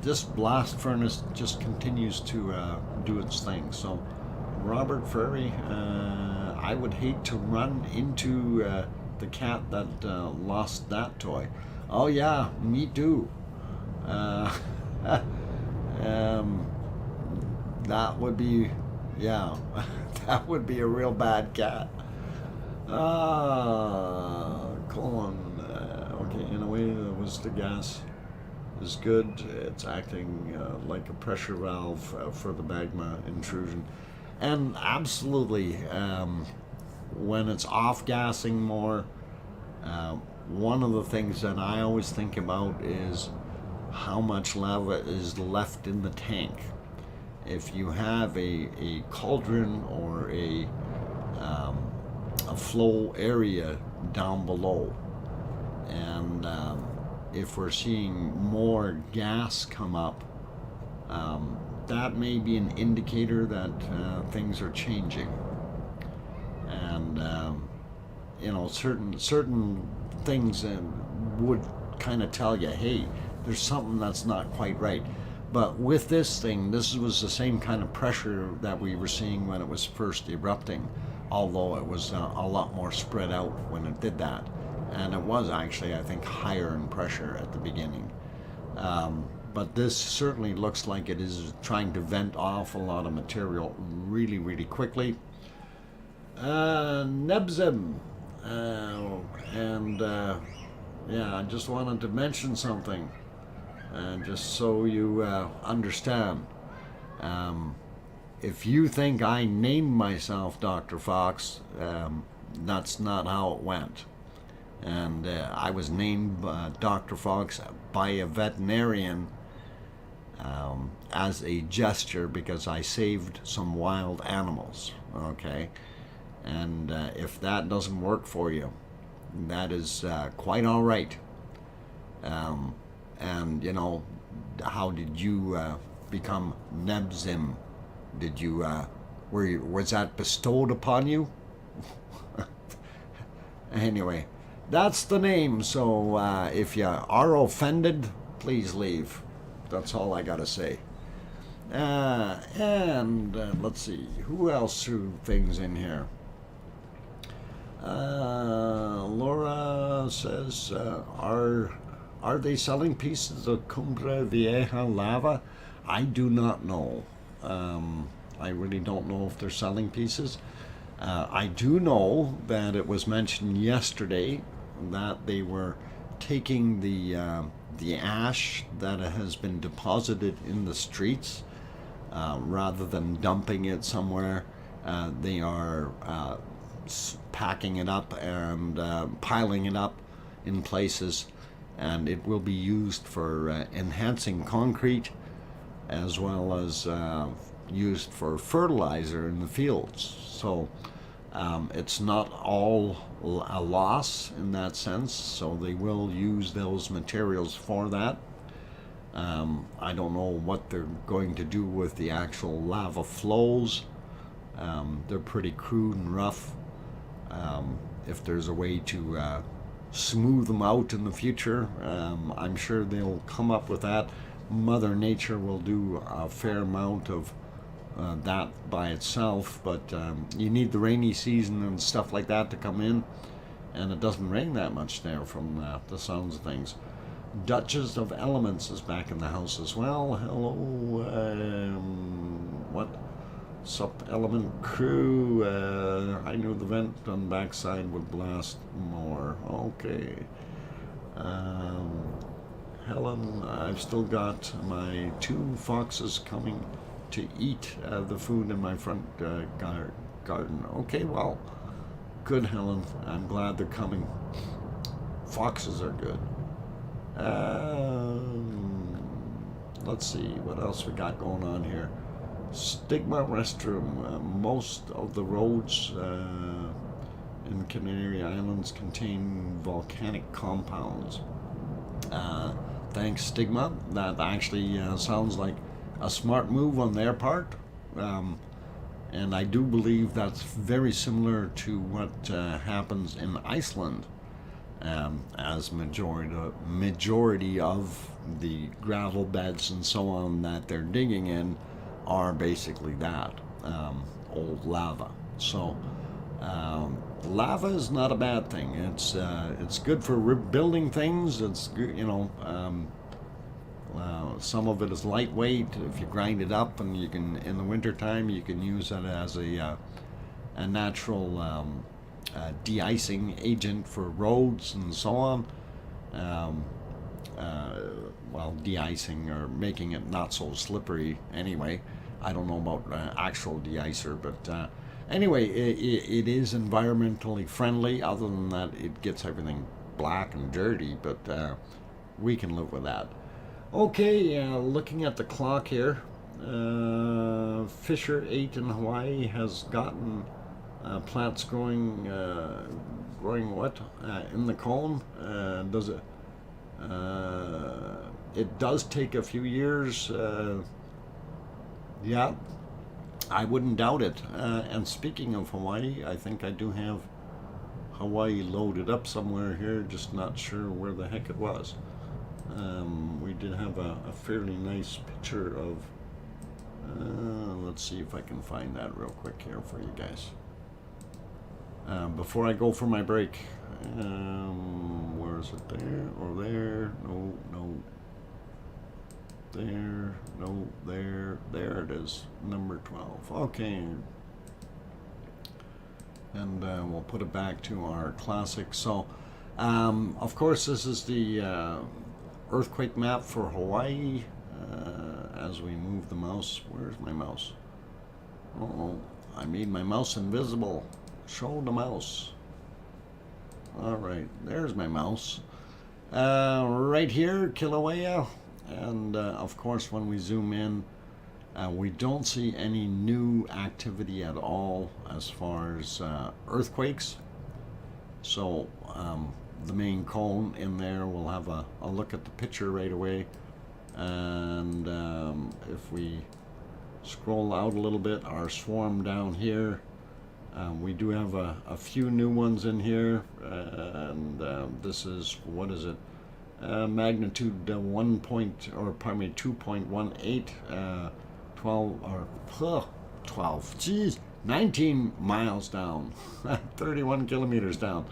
this blast furnace just continues to do its thing. So, Robert Ferry, I would hate to run into the cat that lost that toy. Oh yeah, me too. Uh, that would be, yeah, that would be a real bad cat. Colon. Okay, in a way, the gas is good. It's acting like a pressure valve for the magma intrusion. And absolutely, when it's off-gassing more, one of the things that I always think about is how much lava is left in the tank. If you have a cauldron or a flow area down below, and if we're seeing more gas come up, that may be an indicator that things are changing. And certain things would kind of tell you, hey, there's something that's not quite right. But with this thing, this was the same kind of pressure that we were seeing when it was first erupting, although it was a lot more spread out when it did that. And it was actually, I think, higher in pressure at the beginning. But this certainly looks like it is trying to vent off a lot of material really, really quickly. Nebzim. Yeah, I just wanted to mention something, just so you understand. If you think I named myself Dr. Fox, that's not how it went. And I was named Dr. Fox by a veterinarian as a gesture because I saved some wild animals, okay? And if that doesn't work for you, that is quite all right. And, how did you become Nebzim? Did you, was that bestowed upon you? Anyway, that's the name, so if you are offended, please leave. That's all I gotta say. And let's see, who else threw things in here? Laura says, are they selling pieces of Cumbre Vieja lava? I do not know. I really don't know if they're selling pieces. I do know that it was mentioned yesterday that they were taking the ash that has been deposited in the streets, rather than dumping it somewhere. They are packing it up and piling it up in places, and it will be used for enhancing concrete, as well as used for fertilizer in the fields. So it's not all a loss in that sense, so they will use those materials for that. I don't know what they're going to do with the actual lava flows. They're pretty crude and rough. If there's a way to smooth them out in the future, I'm sure they'll come up with that. Mother Nature will do a fair amount of that by itself, but you need the rainy season and stuff like that to come in, and it doesn't rain that much there from the sounds of things. Duchess of Elements is back in the house as well. Hello, what? Sup Element crew. I knew the vent on the backside would blast more. Okay. Helen, I've still got my 2 foxes coming to eat the food in my front garden. Okay, well, good, Helen. I'm glad they're coming. Foxes are good. Let's see what else we got going on here. Stigma restroom. Most of the roads in Canary Islands contain volcanic compounds. Thanks, Stigma. That actually sounds like a smart move on their part. And I do believe that's very similar to what happens in Iceland, as majority of the gravel beds and so on that they're digging in are basically that, old lava. So lava is not a bad thing. It's good for rebuilding things. It's good, some of it is lightweight. If you grind it up, and you can, in the wintertime, you can use it as a natural de-icing agent for roads and so on. Well, de-icing or making it not so slippery anyway. I don't know about actual de-icer, but anyway, it is environmentally friendly. Other than that, it gets everything black and dirty, but we can live with that. Okay, looking at the clock here, Fisher 8 in Hawaii has gotten plants growing what in the cone. Does it? It does take a few years. Yeah, I wouldn't doubt it. And speaking of Hawaii, I think I do have Hawaii loaded up somewhere here, just not sure where the heck it was. We did have a fairly nice picture of, let's see if I can find that real quick here for you guys. Before I go for my break, where is it? There or there? No, no. There, no, there it is, number 12. Okay. And we'll put it back to our classic. So, of course, this is the earthquake map for Hawaii. As we move the mouse, where's my mouse? Uh-oh, I made my mouse invisible. Show the mouse. All right, there's my mouse. Right here, Kilauea. And of course, when we zoom in, we don't see any new activity at all as far as earthquakes. So the main cone in there, we'll have a look at the picture right away. And if we scroll out a little bit, our swarm down here, we do have a few new ones in here. And this is, what is it? Magnitude 2.18, 12, geez, 19 miles down, 31 kilometers down,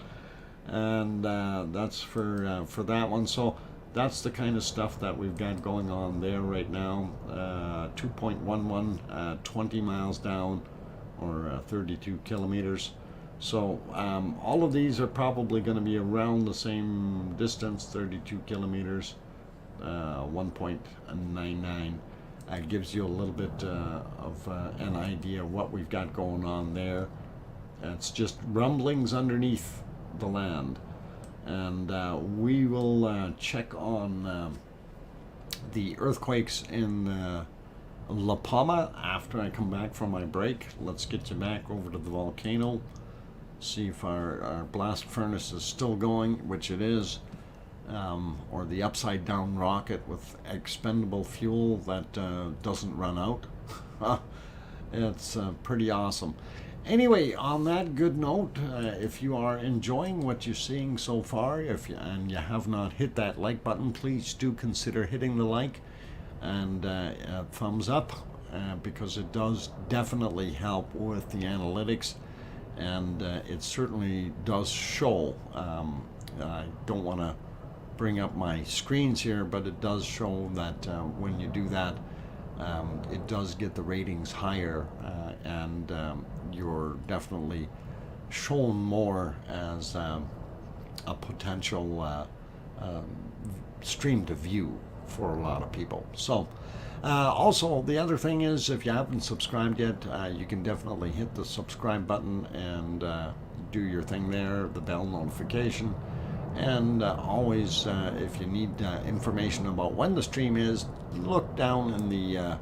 and that's for that one. So that's the kind of stuff that we've got going on there right now. 2.11, 20 miles down, or 32 kilometers. So all of these are probably going to be around the same distance, 32 kilometers, 1.99. Gives you a little bit of an idea of what we've got going on there. It's just rumblings underneath the land. And we will check on the earthquakes in La Palma after I come back from my break. Let's get you back over to the volcano. See if our blast furnace is still going, which it is, or the upside down rocket with expendable fuel that doesn't run out. It's pretty awesome. Anyway, on that good note, if you are enjoying what you're seeing so far, and you have not hit that like button, please do consider hitting the like and thumbs up, because it does definitely help with the analytics. And it certainly does show. I don't want to bring up my screens here, but it does show that when you do that, it does get the ratings higher, and you're definitely shown more as a potential stream to view for a lot of people. So also, the other thing is, if you haven't subscribed yet, you can definitely hit the subscribe button and do your thing there, the bell notification. And always, if you need information about when the stream is, look down in the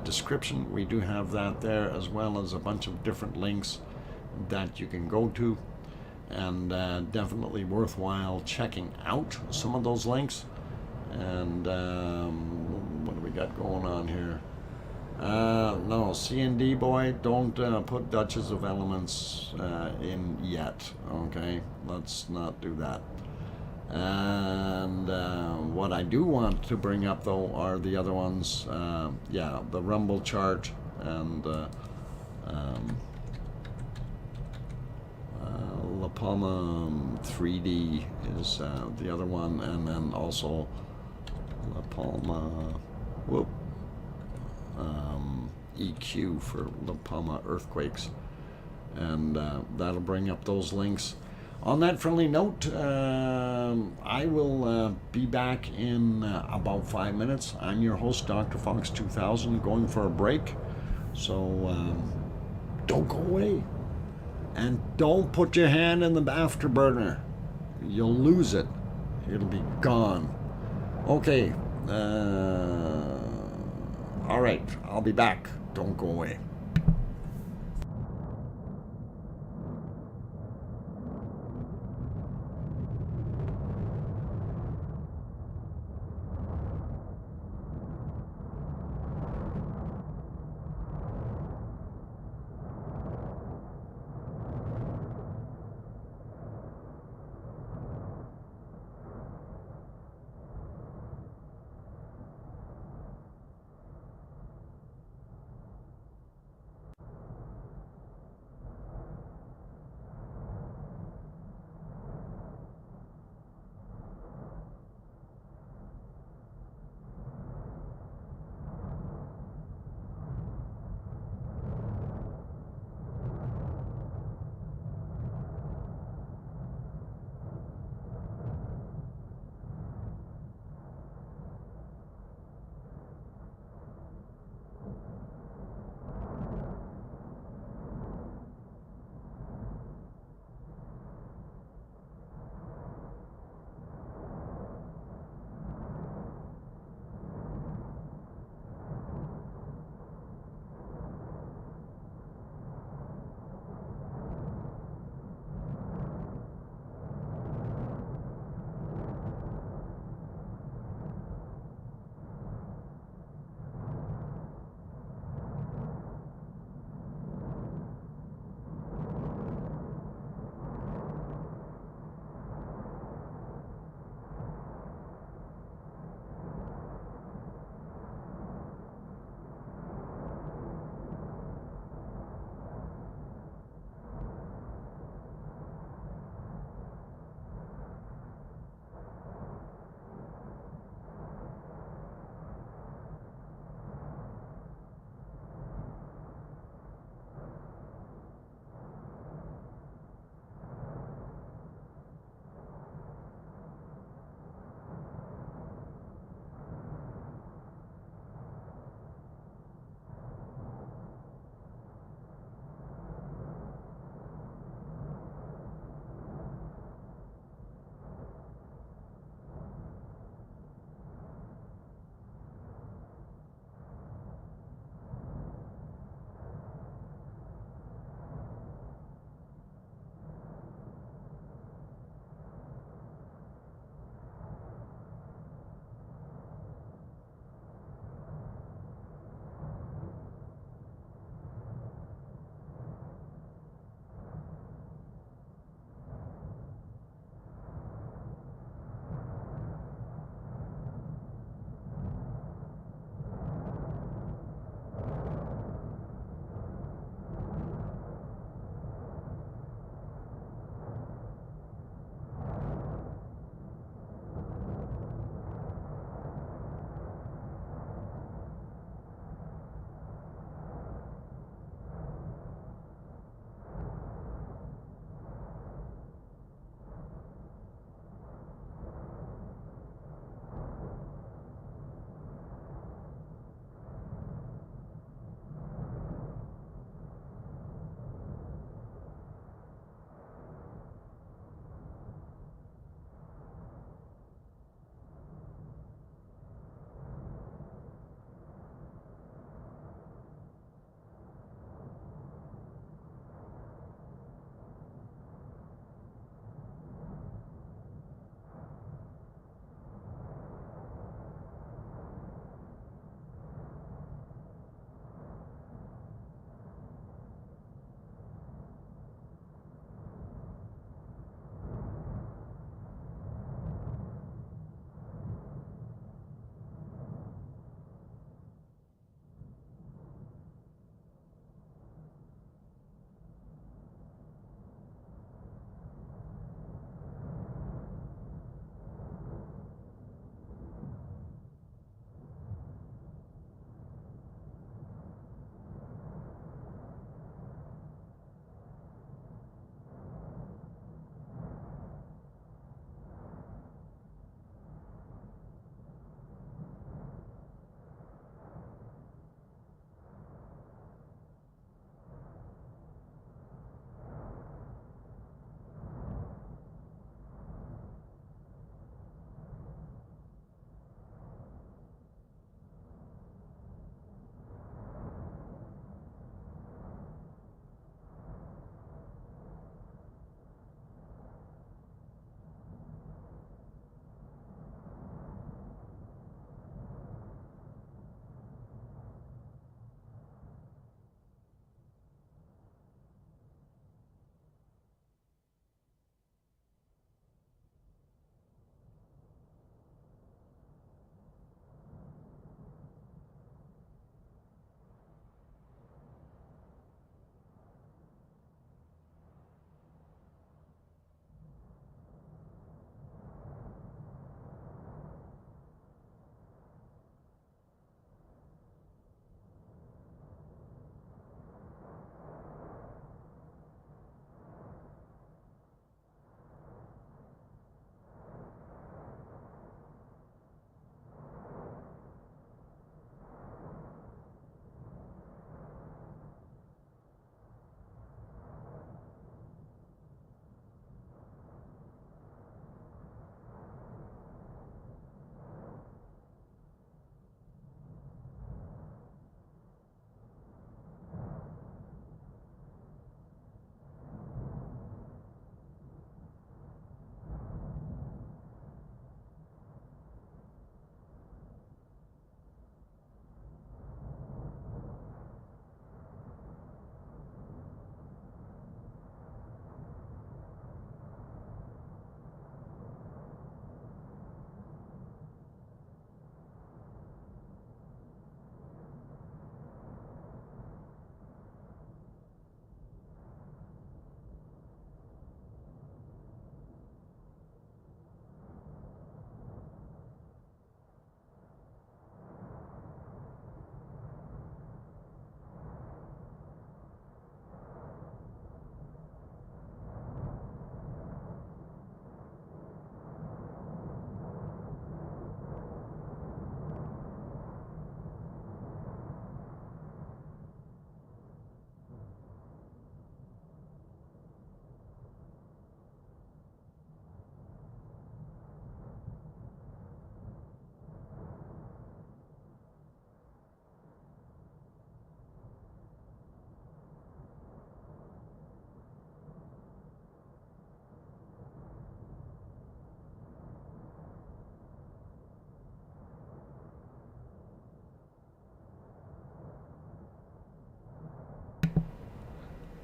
description. We do have that there, as well as a bunch of different links that you can go to. And definitely worthwhile checking out some of those links. And what do we got going on here? No, C&D boy, don't put Duchess of Elements in yet. Okay, let's not do that. And what I do want to bring up though are the other ones. Yeah, the rumble chart and La Palma 3D is the other one, and then also La Palma, whoop, EQ for the Palma earthquakes, and that'll bring up those links. On that friendly note, I will be back in about 5 minutes. I'm your host, DrFox2000, going for a break. So don't go away. And don't put your hand in the afterburner. You'll lose it. It'll be gone. Okay. All right. I'll be back. Don't go away.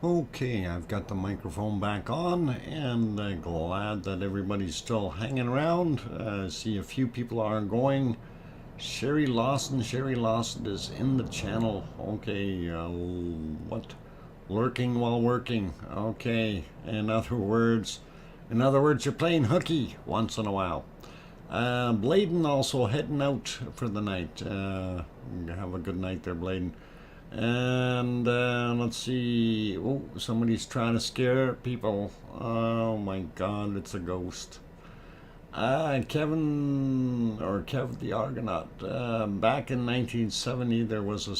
Okay, I've got the microphone back on, and glad that everybody's still hanging around. See a few people are going. Sherry Lawson is in the channel. Okay, what? Lurking while working. Okay, in other words, you're playing hooky once in a while. Bladen also heading out for the night. Have a good night there, Bladen. And let's see. Oh, somebody's trying to scare people. Oh my God, it's a ghost. Kevin the Argonaut. Back in 1970, there was a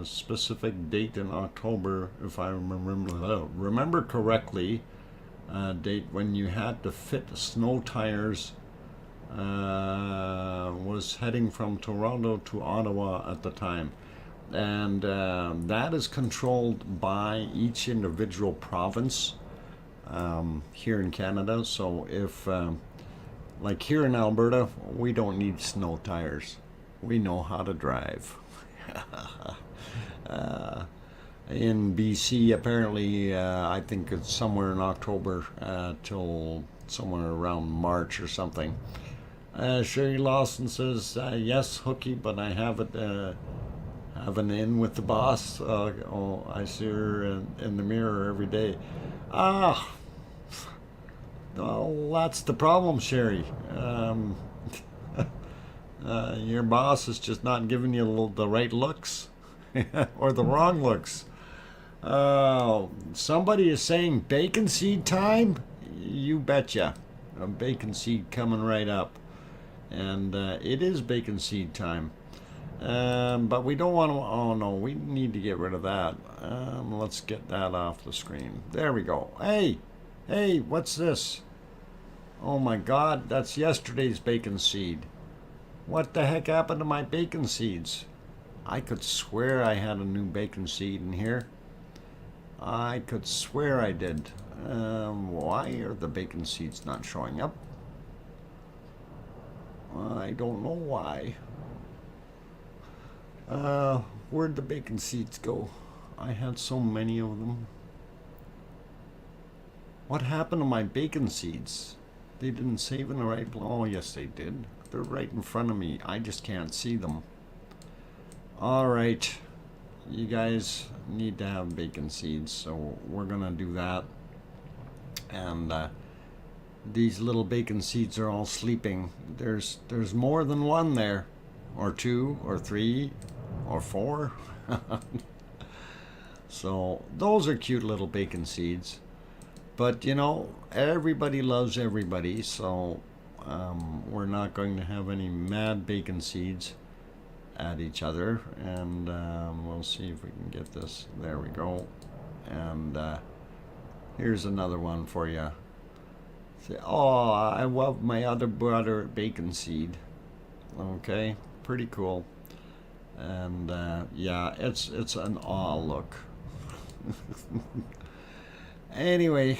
specific date in October, if I remember correctly, date when you had to fit snow tires. Was heading from Toronto to Ottawa at the time. And that is controlled by each individual province here in Canada. So if, like here in Alberta, we don't need snow tires. We know how to drive. In BC, apparently, I think it's somewhere in October till somewhere around March or something. Sherry Lawson says, yes, hooky, but I have it... have an in with the boss. Oh, I see her in the mirror every day. Well, that's the problem, Sherry. Your boss is just not giving you the right looks or the wrong looks. Somebody is saying bacon seed time? You betcha. A bacon seed coming right up. And it is bacon seed time. But we don't want to, oh no, we need to get rid of that. Let's get that off the screen. There we go. Hey, what's this? Oh my God, that's yesterday's bacon seed. What the heck happened to my bacon seeds? I could swear I had a new bacon seed in here. I could swear I did. Why are the bacon seeds not showing up? I don't know why. Where'd the bacon seeds go? I had so many of them. What happened to my bacon seeds? They didn't save in the right place. Oh, yes, they did. They're right in front of me. I just can't see them. All right. You guys need to have bacon seeds, so we're gonna do that. And these little bacon seeds are all sleeping. There's more than one there, or two, or three, or four. So those are cute little bacon seeds. But you know, everybody loves everybody, so we're not going to have any mad bacon seeds at each other. And we'll see if we can get this. There we go. And here's another one for you. Oh, I love my other brother bacon seed. Okay, pretty cool. And yeah, it's an awe look. Anyway,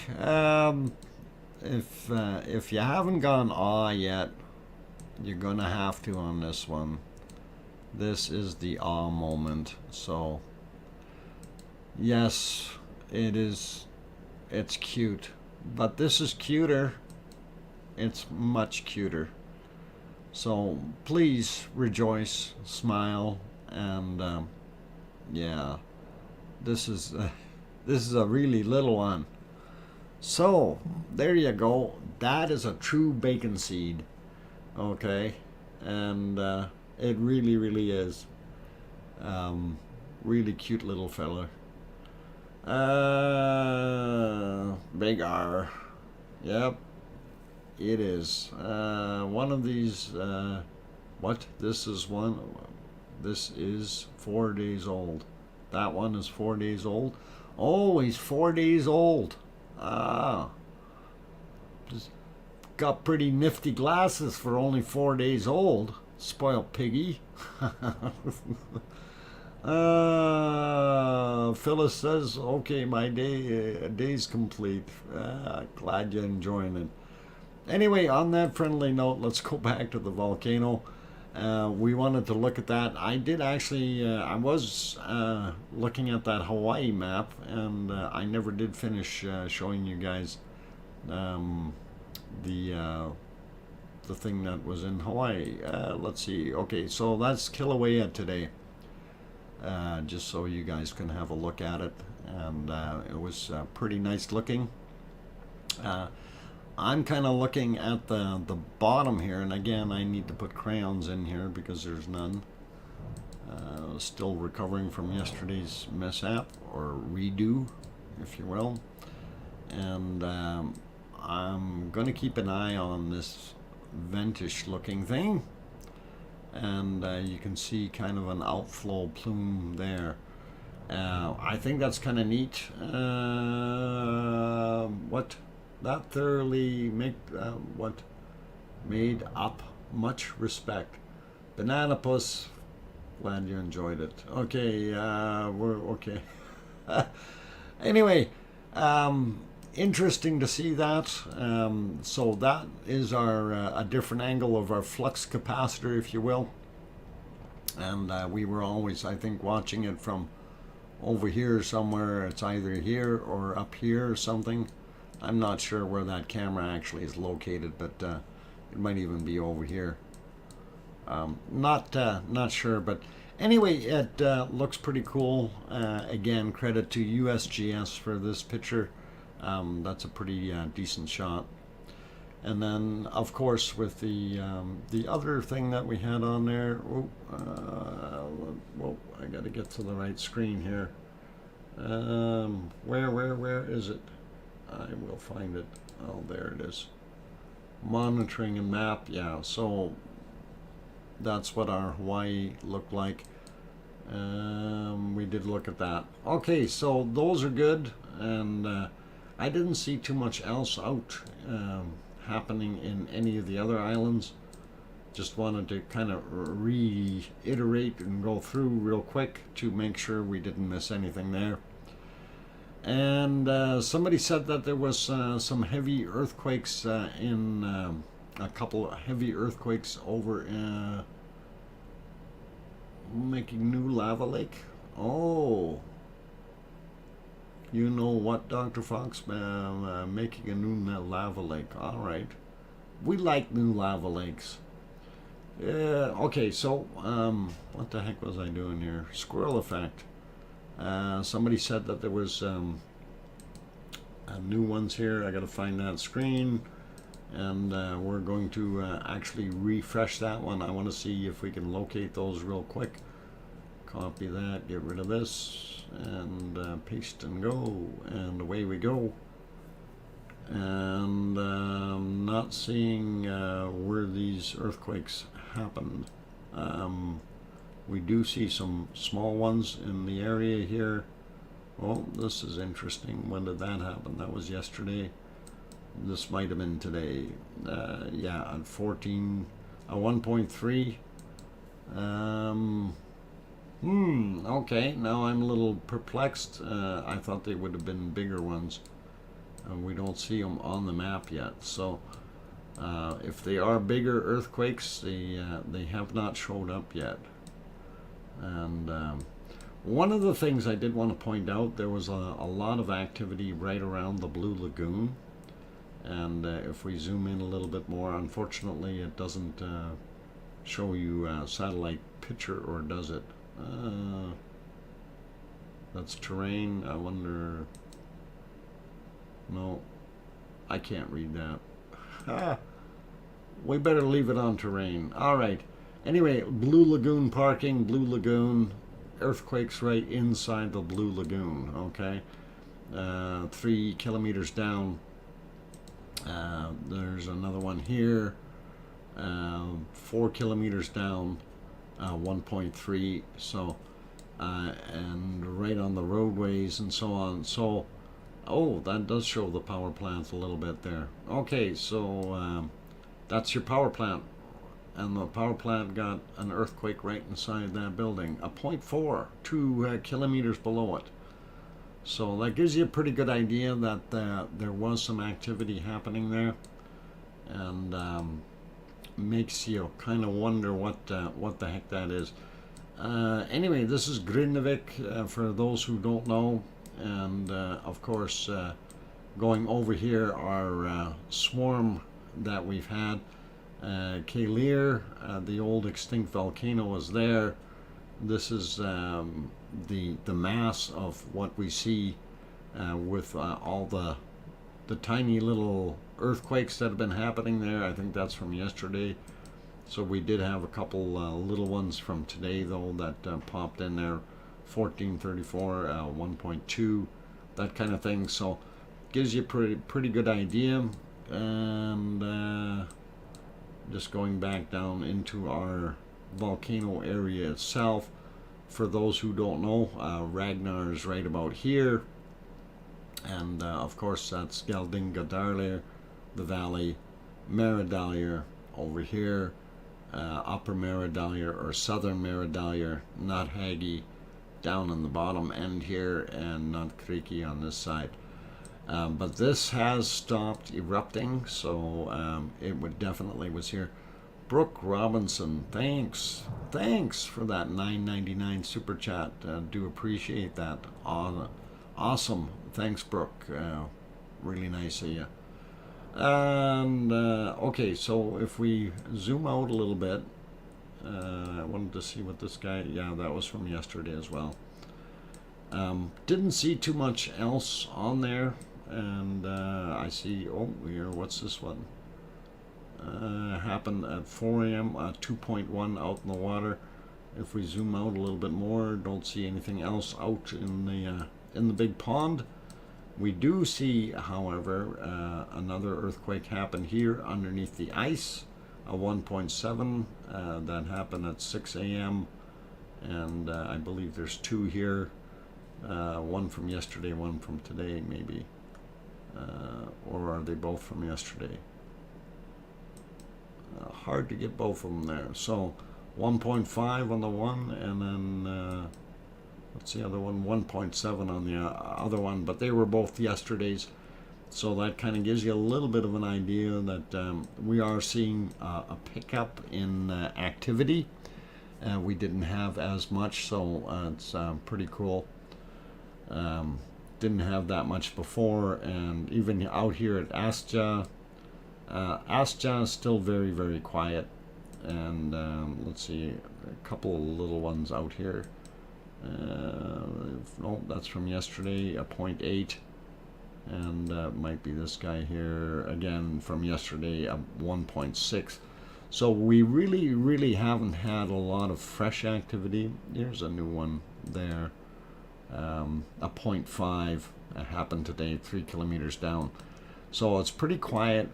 if you haven't gone awe yet, you're gonna have to on this one. This is the awe moment. So yes, it is. It's cute, but this is cuter. It's much cuter. So please rejoice, smile, and yeah, this is a really little one. So there you go. That is a true bacon seed. Okay, and it really is. Really cute little fella. Big R. Yep, it is. One of these. What? This is one. This is 4 days old. That one is 4 days old. Oh, he's 4 days old. Ah. Just got pretty nifty glasses for only 4 days old. Spoiled piggy. Phyllis says, okay, my day's complete. Glad you're enjoying it. Anyway, on that friendly note, let's go back to the volcano. we wanted to look at that. I did actually, I was looking at that Hawaii map, and I never did finish showing you guys the thing that was in Hawaii. Let's see. Okay, so that's Kilauea today. Just so you guys can have a look at it, and it was pretty nice looking. I'm kind of looking at the bottom here, and again I need to put crayons in here because there's none. Still recovering from yesterday's mishap, or redo, if you will, and I'm going to keep an eye on this ventish looking thing, and you can see kind of an outflow plume there. I think that's kind of neat. What that thoroughly made up much respect. Banana Puss, glad you enjoyed it. Okay, we're okay. Anyway, interesting to see that. So that is our a different angle of our flux capacitor, if you will. And we were always, I think, watching it from over here somewhere. It's either here or up here or something. I'm not sure where that camera actually is located, but it might even be over here. Not sure, but anyway, it looks pretty cool. Again, credit to USGS for this picture. That's a pretty decent shot. And then, of course, with the other thing that we had on there. Whoa, I got to get to the right screen here. Where is it? I will find it. Oh, there it is. Monitoring and map. Yeah, so that's what our Hawaii looked like. We did look at that. Okay, so those are good, and I didn't see too much else out happening in any of the other islands. Just wanted to kind of reiterate and go through real quick to make sure we didn't miss anything there. And somebody said that there was some heavy earthquakes in a couple of heavy earthquakes over making new lava lake. Oh, you know what, Dr. Fox? Making a new lava lake. All right, we like new lava lakes. Okay, so what the heck was I doing here? Squirrel effect. Somebody said that there was new ones here. I got to find that screen, and we're going to actually refresh that one. I want to see if we can locate those real quick. Copy that, get rid of this, and paste and go, and away we go. And not seeing where these earthquakes happened. We do see some small ones in the area here. Oh, this is interesting. When did that happen? That was yesterday. This might have been today. Yeah, at 1.3. Okay, now I'm a little perplexed. I thought they would have been bigger ones. We don't see them on the map yet. So if they are bigger earthquakes, they have not showed up yet. And one of the things I did want to point out, there was a lot of activity right around the Blue Lagoon. And if we zoom in a little bit more, unfortunately it doesn't show you a satellite picture, or does it? That's terrain. I wonder. No, I can't read that. We better leave it on terrain. All right. Anyway, Blue Lagoon parking, Blue Lagoon, earthquakes right inside the Blue Lagoon, okay? 3 kilometers down, there's another one here, 4 kilometers down, 1.3, so, and right on the roadways and so on. So, oh, that does show the power plant a little bit there. Okay, so that's your power plant. And the power plant got an earthquake right inside that building, a 0.4, 2 kilometers below it. So that gives you a pretty good idea that there was some activity happening there. And makes you kind of wonder what the heck that is. Anyway, this is Grindavik for those who don't know, and of course going over here our swarm that we've had. Kalir, the old extinct volcano, is there. This is the mass of what we see with all the tiny little earthquakes that have been happening there. I think that's from yesterday. So we did have a couple little ones from today though that popped in there, 1434, 1.2, that kind of thing. So gives you a pretty good idea. And just going back down into our volcano area itself, for those who don't know, Ragnar is right about here, and of course that's Geldingadarlir, the valley, Meridalier over here, Upper Meridalier or Southern Meridalier, Nathagi down on the bottom end here, and Nantkriki on this side. But this has stopped erupting, so it would definitely was here. Brooke Robinson, thanks for that $9.99 super chat. Do appreciate that. Awesome, thanks Brooke. Really nice of you. And okay, so if we zoom out a little bit, I wanted to see what this guy. Yeah, that was from yesterday as well. Didn't see too much else on there. And I see, oh, here, what's this one? Happened at 4 a.m. 2.1 out in the water. If we zoom out a little bit more, don't see anything else out in the big pond. We do see, however, another earthquake happened here underneath the ice, a 1.7 that happened at 6 a.m. and I believe there's two here, one from yesterday, one from today, maybe. Or are they both from yesterday? Hard to get both of them there. So 1.5 on the one, and then what's the other one? 1.7 on the other one. But they were both yesterday's. So that kind of gives you a little bit of an idea that we are seeing a pickup in activity. We didn't have as much, so it's pretty cool. Didn't have that much before, and even out here at Astja is still very, very quiet. And let's see, a couple of little ones out here. No, that's from yesterday, a 0.8, and might be this guy here again from yesterday, a 1.6. So we really haven't had a lot of fresh activity. Here's a new one there. A 0.5 happened today, 3 kilometers down. So it's pretty quiet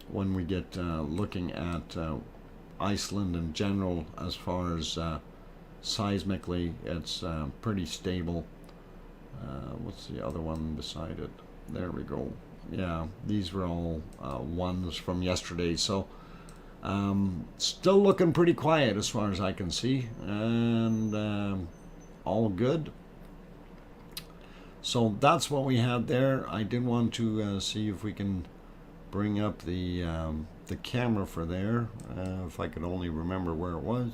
when we get looking at Iceland in general. As far as seismically, it's pretty stable. What's the other one beside it? There we go. Yeah, these were all ones from yesterday. So still looking pretty quiet as far as I can see, and all good. So that's what we had there. I did want to see if we can bring up the camera for there, if I could only remember where it was.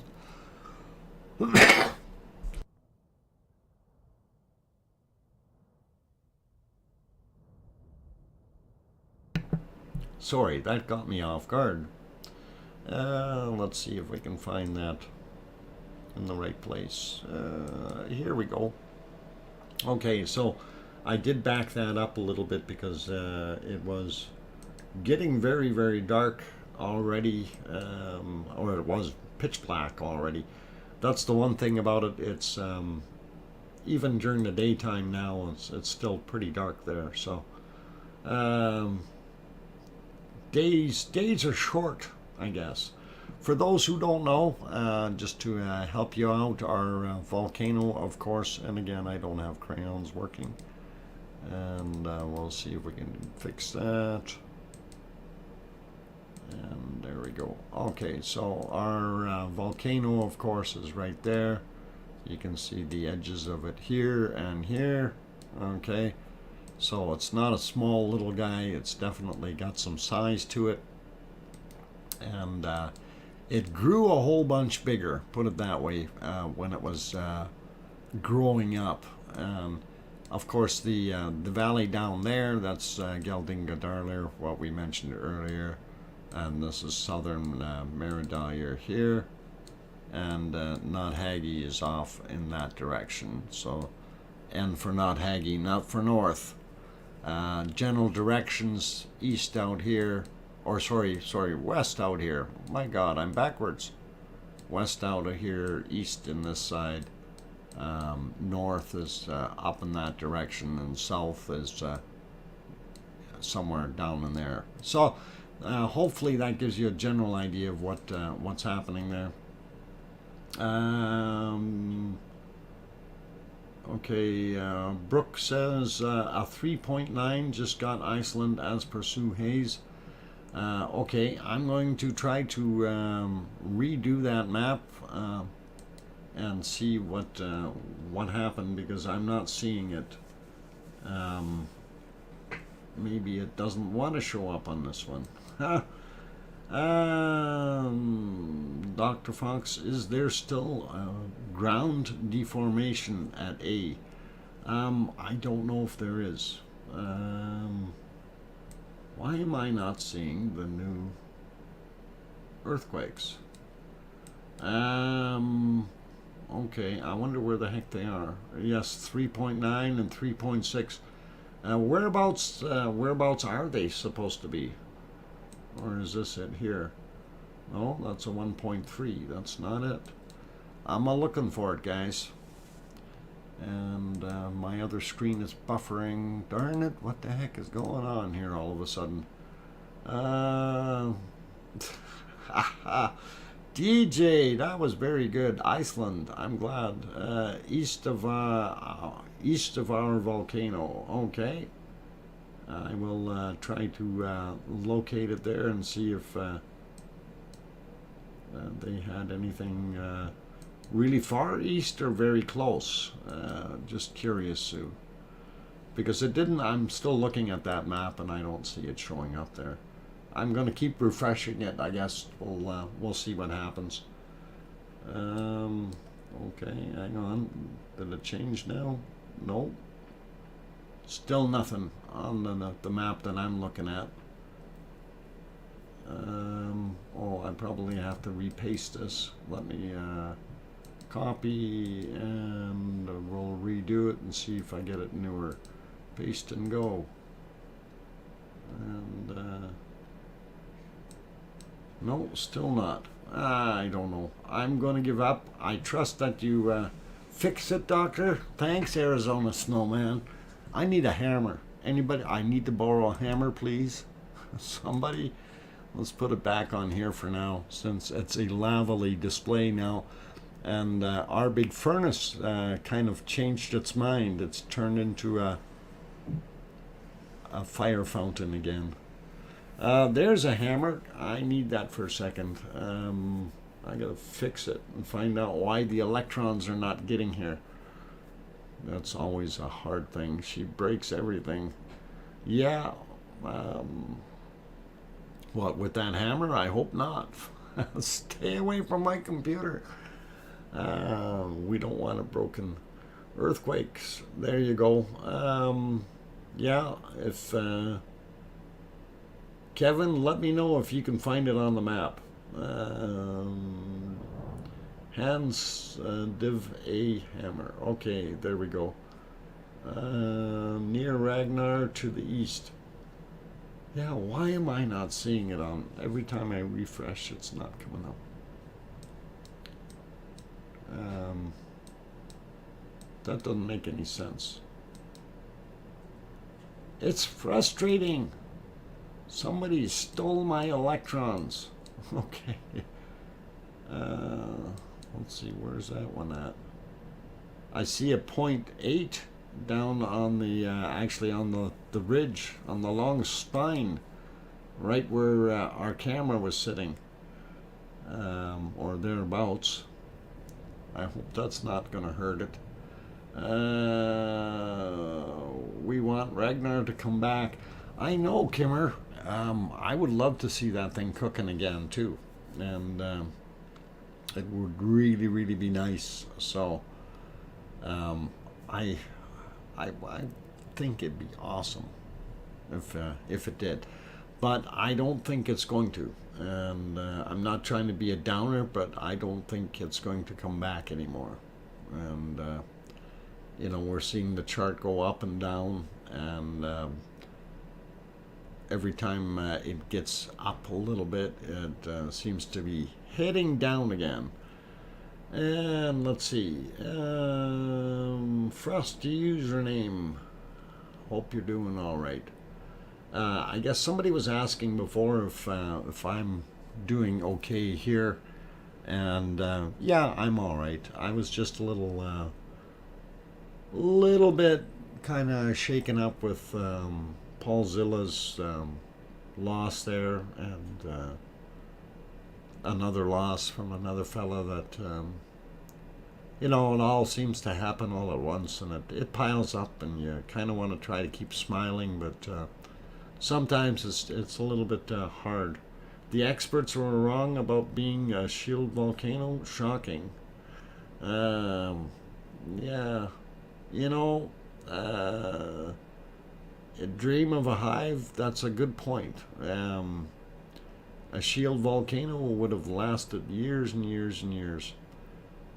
Sorry, that got me off guard. Let's see if we can find that in the right place. Here we go. Okay, so I did back that up a little bit because it was getting very, very dark already, or it was pitch black already. That's the one thing about it. It's even during the daytime now, it's still pretty dark there. So days are short, I guess. For those who don't know, just to help you out, our volcano, of course, and again, I don't have crayons working, and we'll see if we can fix that. And there we go. Okay, so our volcano, of course, is right there. You can see the edges of it here and here. Okay, so it's not a small little guy. It's definitely got some size to it. And it grew a whole bunch bigger, put it that way, when it was growing up. Of course, the valley down there, that's Geldingadarlir, what we mentioned earlier. And this is southern Meridalier here. And Nothaggy is off in that direction. So, N for Nothaggy, not for north. General directions east out here, or sorry, west out here. My God, I'm backwards. West out of here, east in this side. North is up in that direction, and south is somewhere down in there. So hopefully that gives you a general idea of what's happening there. Okay, Brooke says a 3.9 just got Iceland as per Sue Hayes. Okay, I'm going to try to redo that map and see what happened, because I'm not seeing it. Maybe it doesn't want to show up on this one. Dr. Fox, is there still ground deformation at A? I don't know if there is. Why am I not seeing the new earthquakes? Okay, I wonder where the heck they are. Yes, 3.9 and 3.6. Whereabouts are they supposed to be? Or is this it here? No, that's a 1.3. That's not it. I'm looking for it, guys. And my other screen is buffering. Darn it, what the heck is going on here all of a sudden? DJ, that was very good. Iceland, I'm glad. East of our volcano. Okay. I will try to locate it there and see if they had anything really far east or very close. Just curious, Sue. Because it didn't, I'm still looking at that map and I don't see it showing up there. I'm going to keep refreshing it, I guess. We'll see what happens. Okay, hang on. Did it change now? No. Still nothing on the map that I'm looking at. Oh, I probably have to repaste this. Let me copy and we'll redo it and see if I get it newer. Paste and go. And no, still not. I don't know. I'm going to give up. I trust that you fix it, Doctor. Thanks, Arizona Snowman. I need a hammer. Anybody? I need to borrow a hammer, please. Somebody? Let's put it back on here for now, since it's a lavally display now. And our big furnace kind of changed its mind. It's turned into a fire fountain again. There's a hammer. I need that for a second. I gotta fix it and find out why the electrons are not getting here. That's always a hard thing. She breaks everything. Yeah. What, with that hammer? I hope not. Stay away from my computer. We don't want a broken earthquakes. There you go. Yeah, if Kevin, let me know if you can find it on the map. Hans Div A Hammer. Okay, there we go. Near Ragnar to the east. Yeah, why am I not seeing it on? Every time I refresh, it's not coming up. That doesn't make any sense. It's frustrating. Somebody stole my electrons. Okay. Let's see, where's that one at? I see a 0.8 down on the, actually on the ridge, on the long spine, right where our camera was sitting, or thereabouts. I hope that's not going to hurt it. We want Ragnar to come back. I know, Kimmer. I would love to see that thing cooking again too, and it would really, really be nice. So I, I think it'd be awesome if it did, but I don't think it's going to. And I'm not trying to be a downer, but I don't think it's going to come back anymore. And we're seeing the chart go up and down, and every time it gets up a little bit, it seems to be heading down again. And let's see, Frosty username. Hope you're doing all right. I guess somebody was asking before if I'm doing okay here, and yeah, I'm all right. I was just a little bit kind of shaken up with Paul Zilla's loss there, and another loss from another fella that it all seems to happen all at once, and it piles up, and you kind of want to try to keep smiling, but sometimes it's a little bit hard. The experts were wrong about being a shield volcano. Shocking. Yeah, a dream of a hive. That's a good point. A shield volcano would have lasted years and years and years.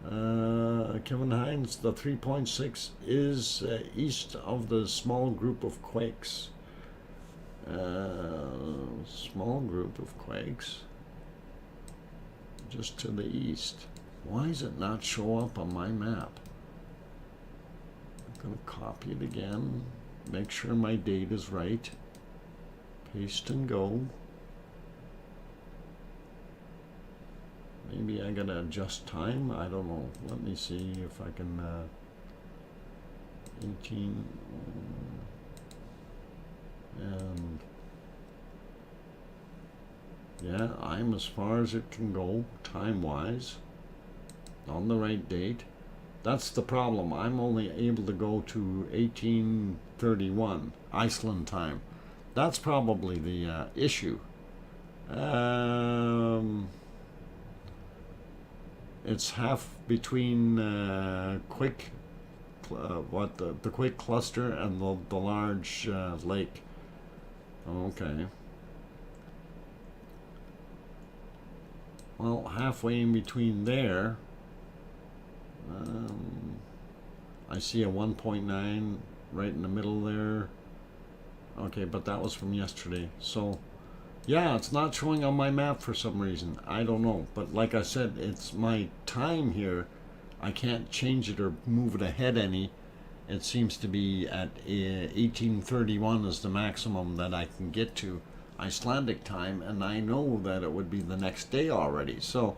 Kevin Hines, the 3.6 is east of the small group of quakes. Small group of quakes just to the east. Why does it not show up on my map? I'm going to copy it again, make sure my date is right, paste and go. Maybe I gotta adjust time, I don't know. Let me see if I can 18 and yeah, I'm as far as it can go time-wise on the right date. That's the problem. I'm only able to go to 1831 Iceland time. That's probably the issue. It's half between Quake, the Quake cluster and the large lake. Okay. Well, halfway in between there, I see a 1.9 right in the middle there. Okay, but that was from yesterday. So, yeah, it's not showing on my map for some reason. I don't know. But like I said, it's my time here. I can't change it or move it ahead any. It seems to be at 1831 is the maximum that I can get to Icelandic time, and I know that it would be the next day already. So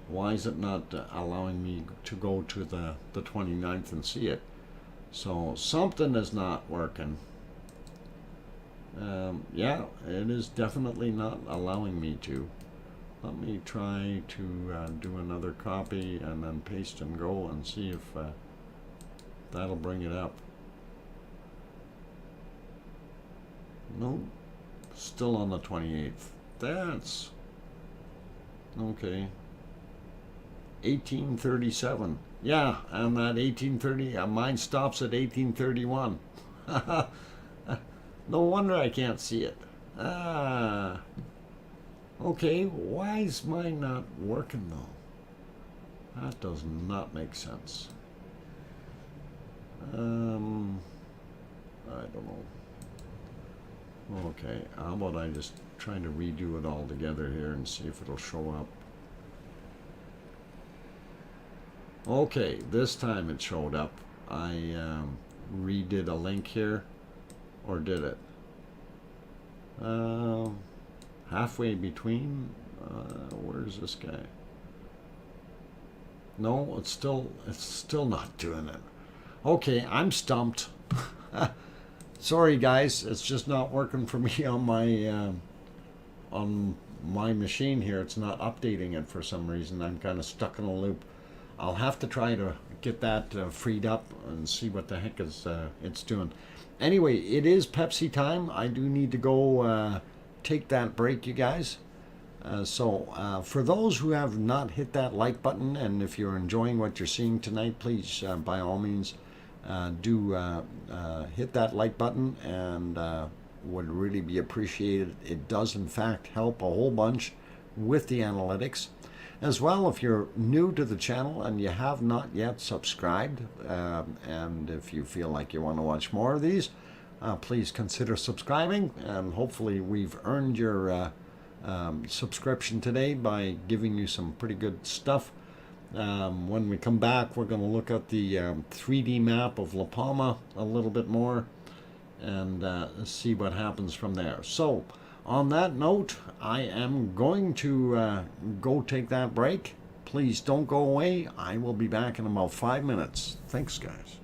why is it not allowing me to go to the 29th and see it? So something is not working. Yeah, it is definitely not allowing me to. Let me try to do another copy and then paste and go and see if that'll bring it up. Nope, still on the 28th. That's okay. 1837. Yeah, and that 1830, mine stops at 1831. No wonder I can't see it. Okay, why is mine not working though? That does not make sense. I don't know. Okay, how about I just try to redo it all together here and see if it'll show up. Okay, this time it showed up. I redid a link here, or did it? Halfway between. Where's this guy? No, it's still not doing it. Okay, I'm stumped. Sorry guys, it's just not working for me on my machine here. It's not updating it for some reason. I'm kind of stuck in a loop. I'll have to try to get that freed up and see what the heck is it's doing. Anyway, it is Pepsi time. I do need to go take that break, you guys. For those who have not hit that like button, and if you're enjoying what you're seeing tonight, please, by all means, do hit that like button, and would really be appreciated. It does, in fact, help a whole bunch with the analytics. As well, if you're new to the channel and you have not yet subscribed, and if you feel like you want to watch more of these, please consider subscribing, and hopefully we've earned your subscription today by giving you some pretty good stuff. When we come back, we're going to look at the 3D map of La Palma a little bit more and see what happens from there. So on that note, I am going to go take that break. Please don't go away. I will be back in about 5 minutes. Thanks, guys.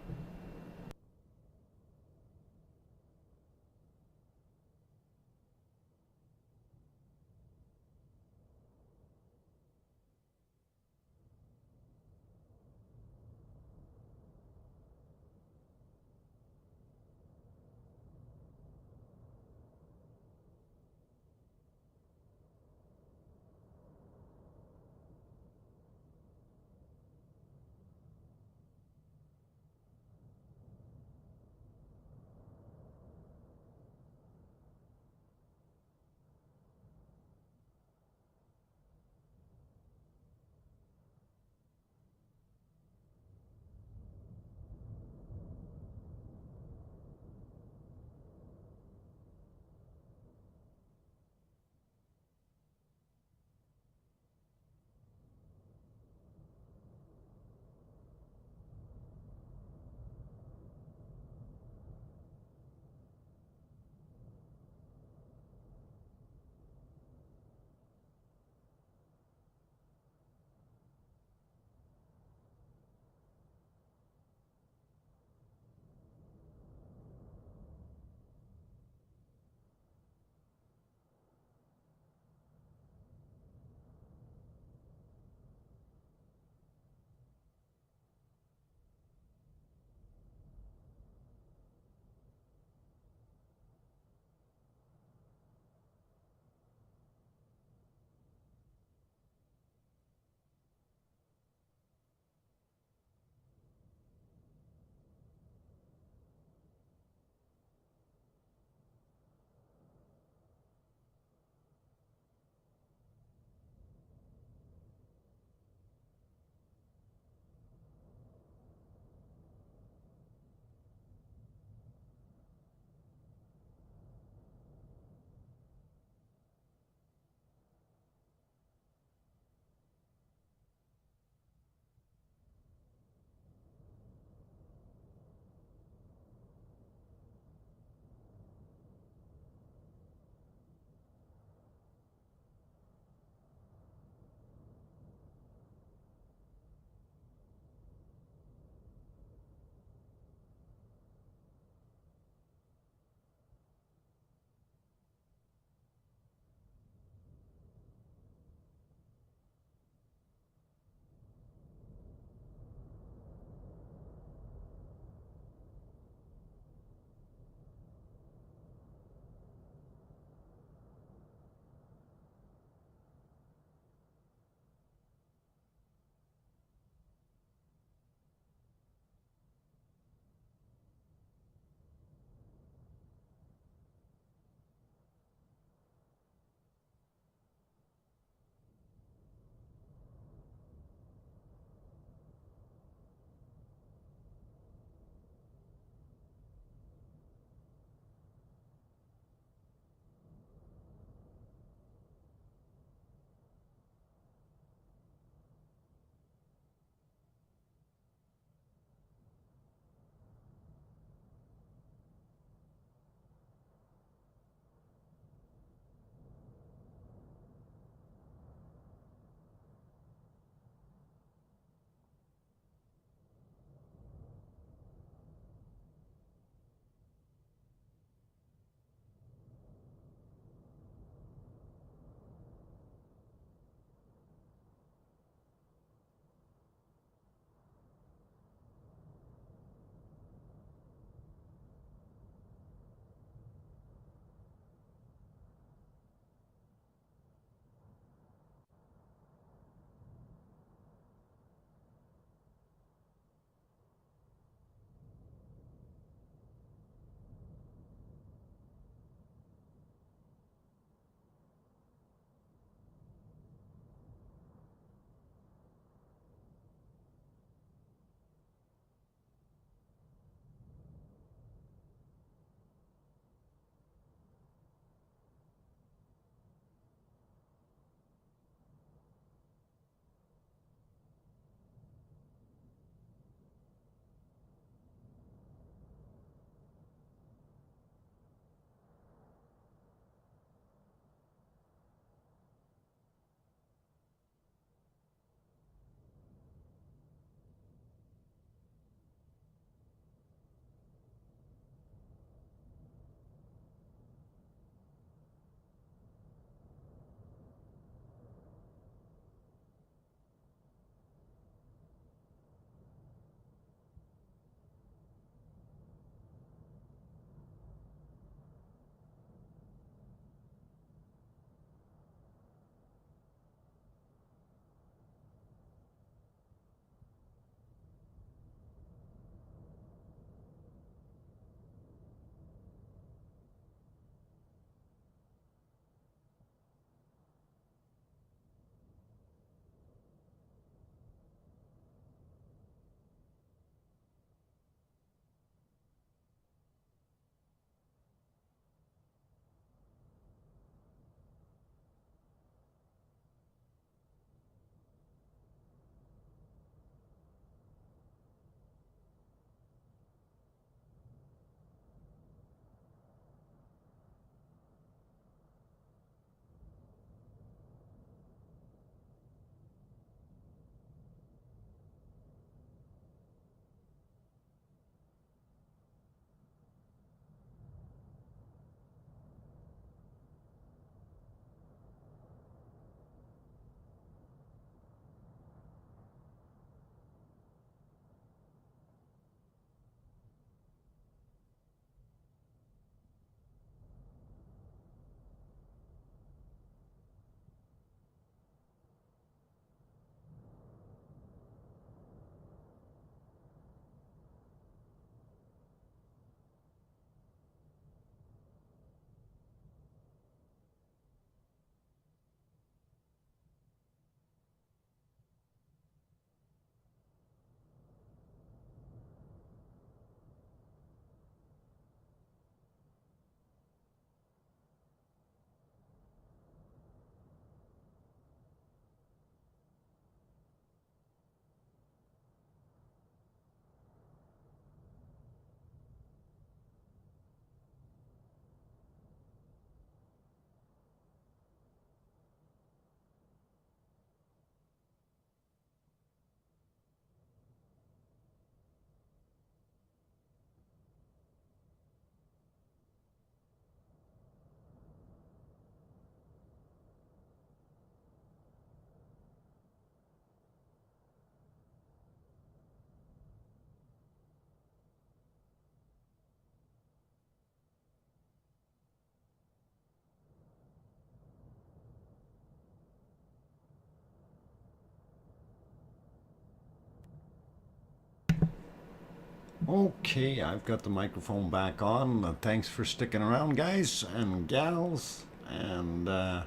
Okay, I've got the microphone back on. Thanks for sticking around, guys and gals. And I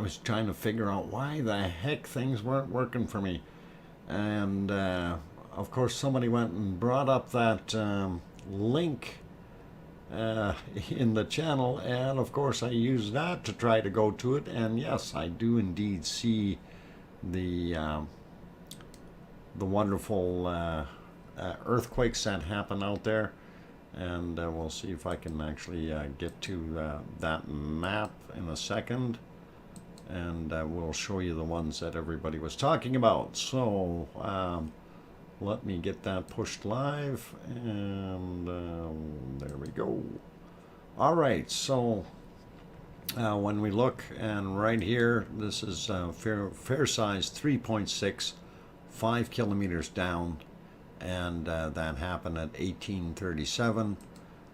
was trying to figure out why the heck things weren't working for me. And of course, somebody went and brought up that link in the channel, and of course, I used that to try to go to it. And yes, I do indeed see the wonderful earthquakes that happen out there, and we'll see if I can actually get to that map in a second, and we'll show you the ones that everybody was talking about. So let me get that pushed live, and there we go. All right, so when we look, and right here, this is fair size 3.6, 5 kilometers down, and that happened at 1837.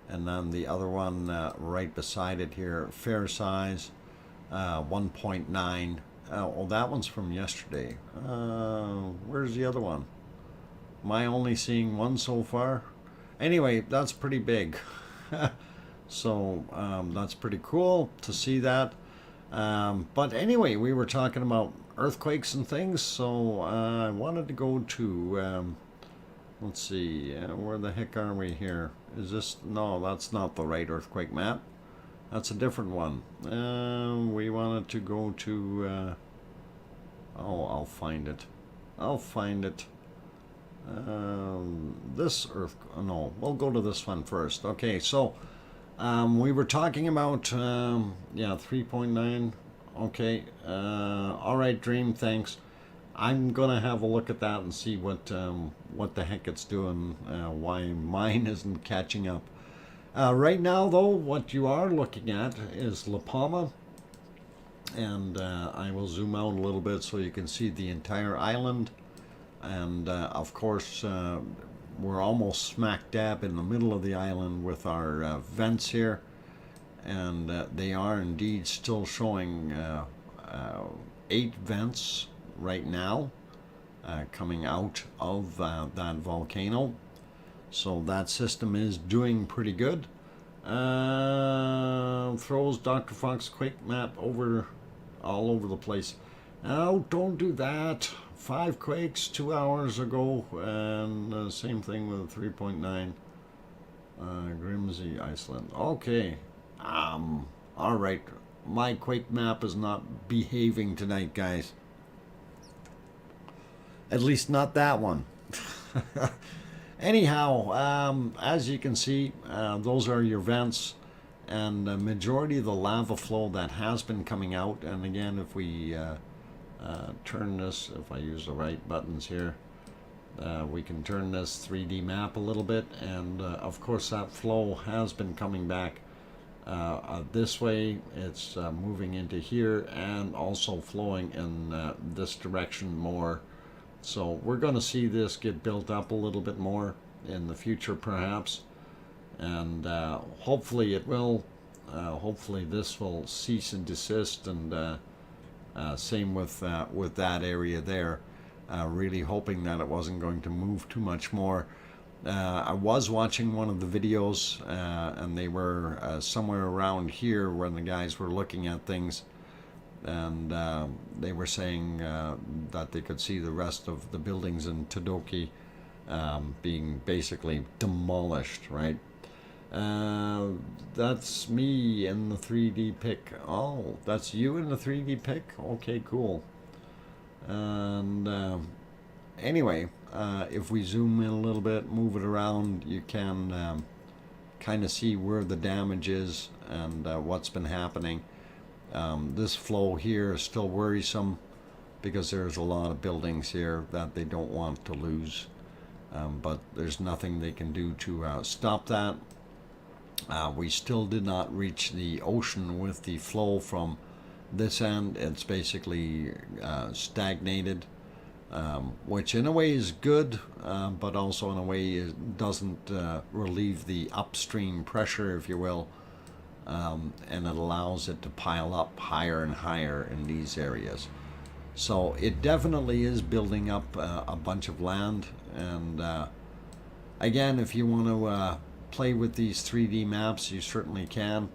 And then the other one right beside it here, fair size 1.9. Oh, that one's from yesterday. Where's the other one? Am I only seeing one so far? Anyway, that's pretty big. So that's pretty cool to see that. But anyway, we were talking about earthquakes and things, so I wanted to go to let's see, where the heck are we here? Is this, no, that's not the right earthquake map. That's a different one. We wanted to go to, oh, I'll find it. I'll find it. This no, we'll go to this one first. Okay, so we were talking about, yeah, 3.9. Okay, all right, Dream, thanks. I'm gonna have a look at that and see what the heck it's doing, why mine isn't catching up. Right now, though, what you are looking at is La Palma, and I will zoom out a little bit so you can see the entire island. And of course, we're almost smack dab in the middle of the island with our vents here, and they are indeed still showing 8 vents right now coming out of that volcano. So that system is doing pretty good. Throws Dr. Fox quake map over all over the place. Oh, don't do that. 5 quakes 2 hours ago, and same thing with 3.9. Grimsey, Iceland. Okay. All right. My quake map is not behaving tonight, guys. At least not that one. Anyhow, as you can see, those are your vents, and the majority of the lava flow that has been coming out. And again, if we turn this, if I use the right buttons here, we can turn this 3D map a little bit, and of course that flow has been coming back this way. It's moving into here and also flowing in this direction more. So we're going to see this get built up a little bit more in the future, perhaps, and hopefully it will. Hopefully this will cease and desist, and same with that area there. Really hoping that it wasn't going to move too much more. I was watching one of the videos, and they were somewhere around here when the guys were looking at things, and they were saying that they could see the rest of the buildings in Todoki being basically demolished, right? That's me in the 3D pic. Oh, that's you in the 3D pic? Okay, cool. And anyway, if we zoom in a little bit, move it around, you can kind of see where the damage is and what's been happening. This flow here is still worrisome because there's a lot of buildings here that they don't want to lose, but there's nothing they can do to stop that. We still did not reach the ocean with the flow from this end. It's basically stagnated, which in a way is good, but also in a way it doesn't relieve the upstream pressure, if you will. And it allows it to pile up higher and higher in these areas. So it definitely is building up a bunch of land, and Again, if you want to play with these 3D maps, you certainly can.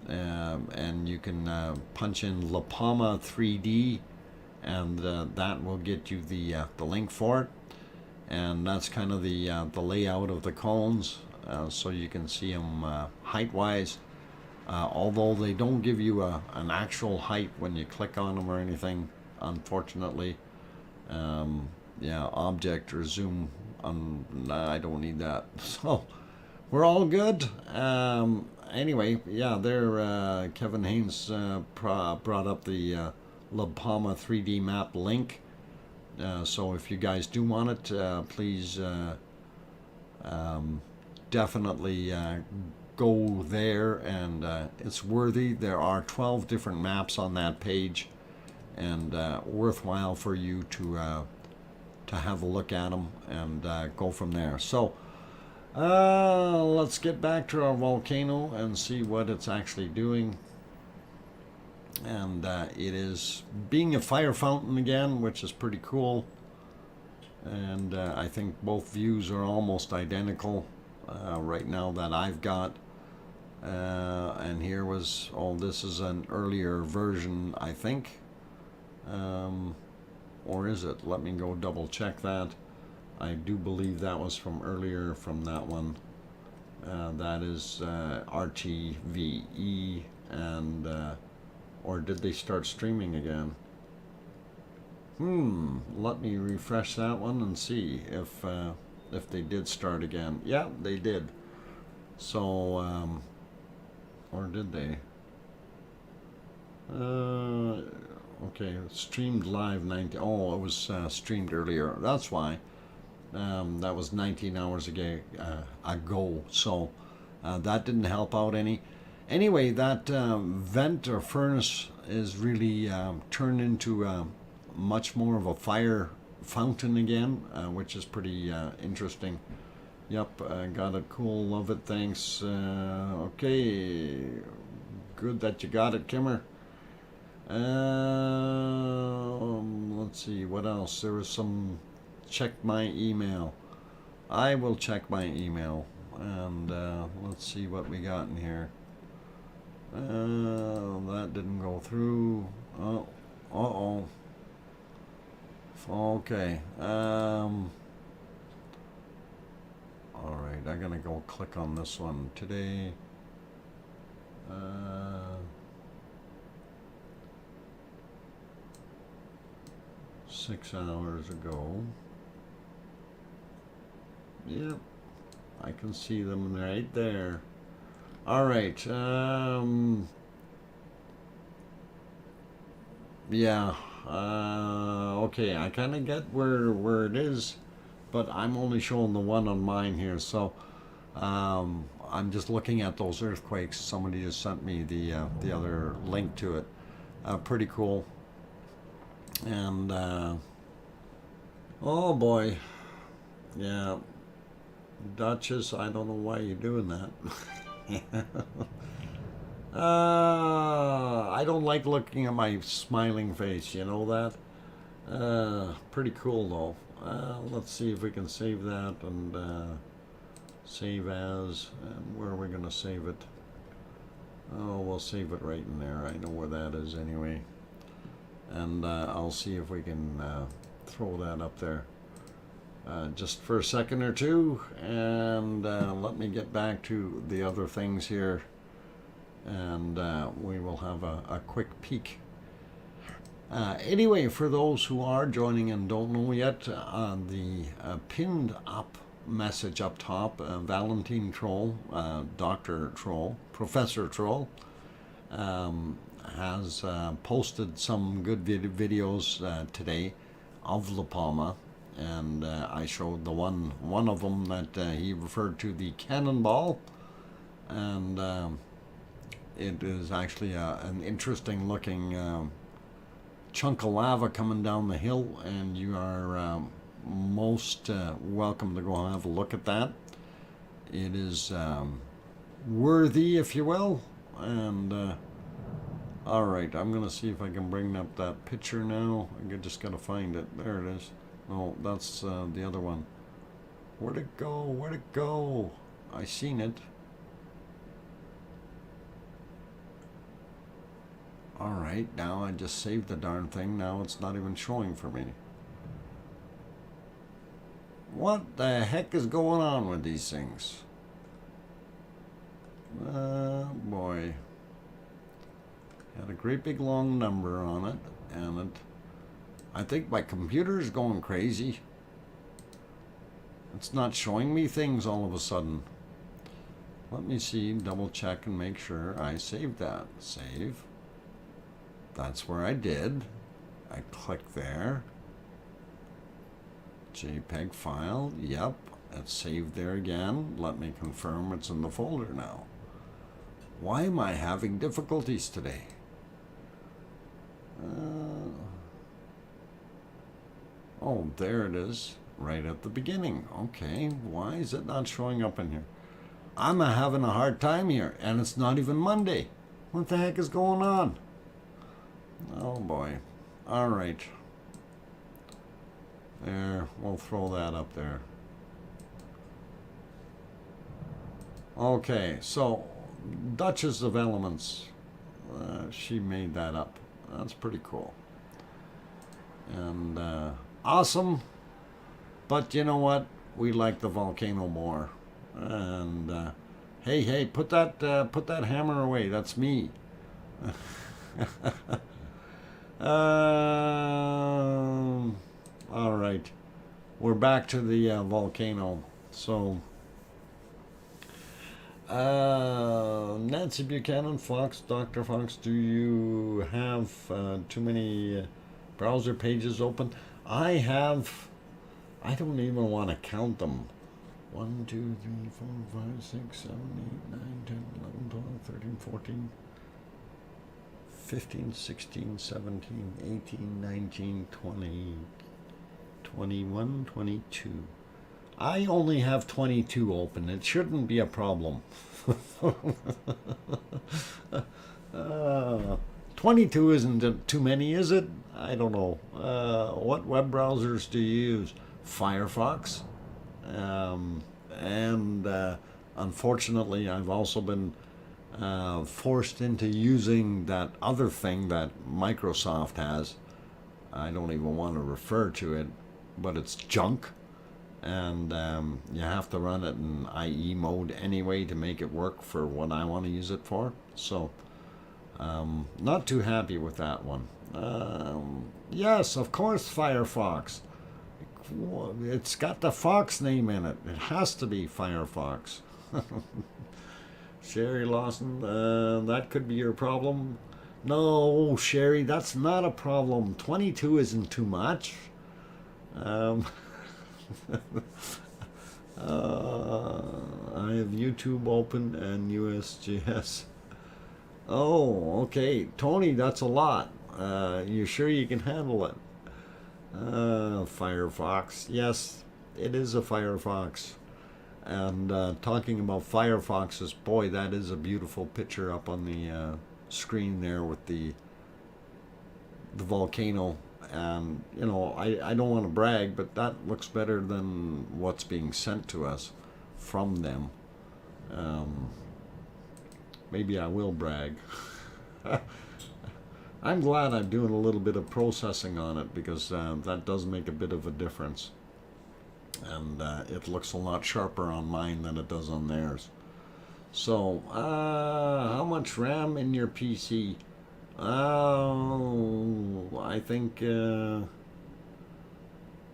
And you can punch in La Palma 3D, and that will get you the link for it. And that's kind of the layout of the cones, so you can see them height-wise. Although they don't give you an actual height when you click on them or anything, unfortunately. Yeah, object or zoom. Nah, I don't need that. So we're all good. Anyway, yeah, there. Kevin Haynes brought up the La Palma 3D map link. So if you guys do want it, please definitely go there, and it's worthy. There are 12 different maps on that page, and worthwhile for you to have a look at them and go from there. So let's get back to our volcano and see what it's actually doing. And it is being a fire fountain again, which is pretty cool. And I think both views are almost identical right now that I've got. And here was, this is an earlier version, I think. Or is it? Let me go double check that. I do believe that was from earlier, from that one. That is RTVE, and or did they start streaming again? Let me refresh that one and see if they did start again. Yeah, they did. So, or did they? Okay, streamed live 90. Oh, it was streamed earlier. That's why. That was 19 hours ago. So that didn't help out any. Anyway, that vent or furnace is really turned into much more of a fire fountain again, which is pretty interesting. Yep, got it. Cool, love it, thanks. Okay, good that you got it, Kimmer. Let's see, what else? There was some, check my email. I will check my email, and let's see what we got in here. That didn't go through. Oh, okay. All right, I'm gonna go click on this one today. 6 hours ago. Yep, I can see them right there. All right. Yeah. Okay, I kind of get where it is, but I'm only showing the one on mine here. So I'm just looking at those earthquakes. Somebody just sent me the other link to it. Pretty cool. And oh boy, yeah, Duchess, I don't know why you're doing that. I don't like looking at my smiling face, you know that? Pretty cool though. Let's see if we can save that, and save as, and where are we gonna save it? Oh, we'll save it right in there. I know where that is anyway. And I'll see if we can throw that up there just for a second or two, and let me get back to the other things here, and we will have a quick peek. Anyway, for those who are joining and don't know yet, the pinned up message up top, Valentine Troll, Dr. Troll, Professor Troll, has posted some good videos today of La Palma, and I showed the one of them that he referred to, the cannonball, and it is actually an interesting looking chunk of lava coming down the hill, and you are most welcome to go have a look at that. It is worthy, if you will, and all right, I'm gonna see if I can bring up that picture now. I just gotta find it. There it is. No, that's the other one. Where'd it go? Where'd it go? I seen it. Alright, now I just saved the darn thing. Now it's not even showing for me. What the heck is going on with these things? Boy. Had a great big long number on it, and I think my computer's going crazy. It's not showing me things all of a sudden. Let me see, double check and make sure I saved that. Save. That's where I did. I click there. JPEG file. Yep, it's saved there again. Let me confirm it's in the folder now. Why am I having difficulties today? Oh, there it is. Right at the beginning. Okay, why is it not showing up in here? I'm having a hard time here, and it's not even Monday. What the heck is going on? Oh boy. All right. There, we'll throw that up there. Okay, so Duchess of Elements. She made that up. That's pretty cool. And awesome. But you know what? We like the volcano more. And hey, put that hammer away. That's me. All right, we're back to the volcano. So Nancy Buchanan, Fox, Dr. Fox, do you have too many browser pages open? I have. I don't even want to count them. 1, 2, 3, 4, 5, 6, 7, 8, 9, 10, 11, 12, 13, 14, 15, 16, 17, 18, 19, 20, 21, 22. I only have 22 open. It shouldn't be a problem. 22 isn't too many, is it? I don't know. What web browsers do you use? Firefox. Unfortunately, I've also been forced into using that other thing that Microsoft has. I don't even want to refer to it, but it's junk. And you have to run it in IE mode anyway to make it work for what I want to use it for. So, not too happy with that one. Yes, of course, Firefox. It's got the Fox name in it. It has to be Firefox. Sherry Lawson, that could be your problem. No, Sherry, that's not a problem. 22 isn't too much. I have YouTube open and USGS. Oh, okay. Tony, that's a lot. You sure you can handle it? Firefox. Yes, it is a Firefox. And talking about Firefoxes, boy, that is a beautiful picture up on the screen there with the volcano. And, you know, I don't want to brag, but that looks better than what's being sent to us from them. Maybe I will brag. I'm glad I'm doing a little bit of processing on it, because that does make a bit of a difference. And it looks a lot sharper on mine than it does on theirs. So, how much RAM in your PC? I think,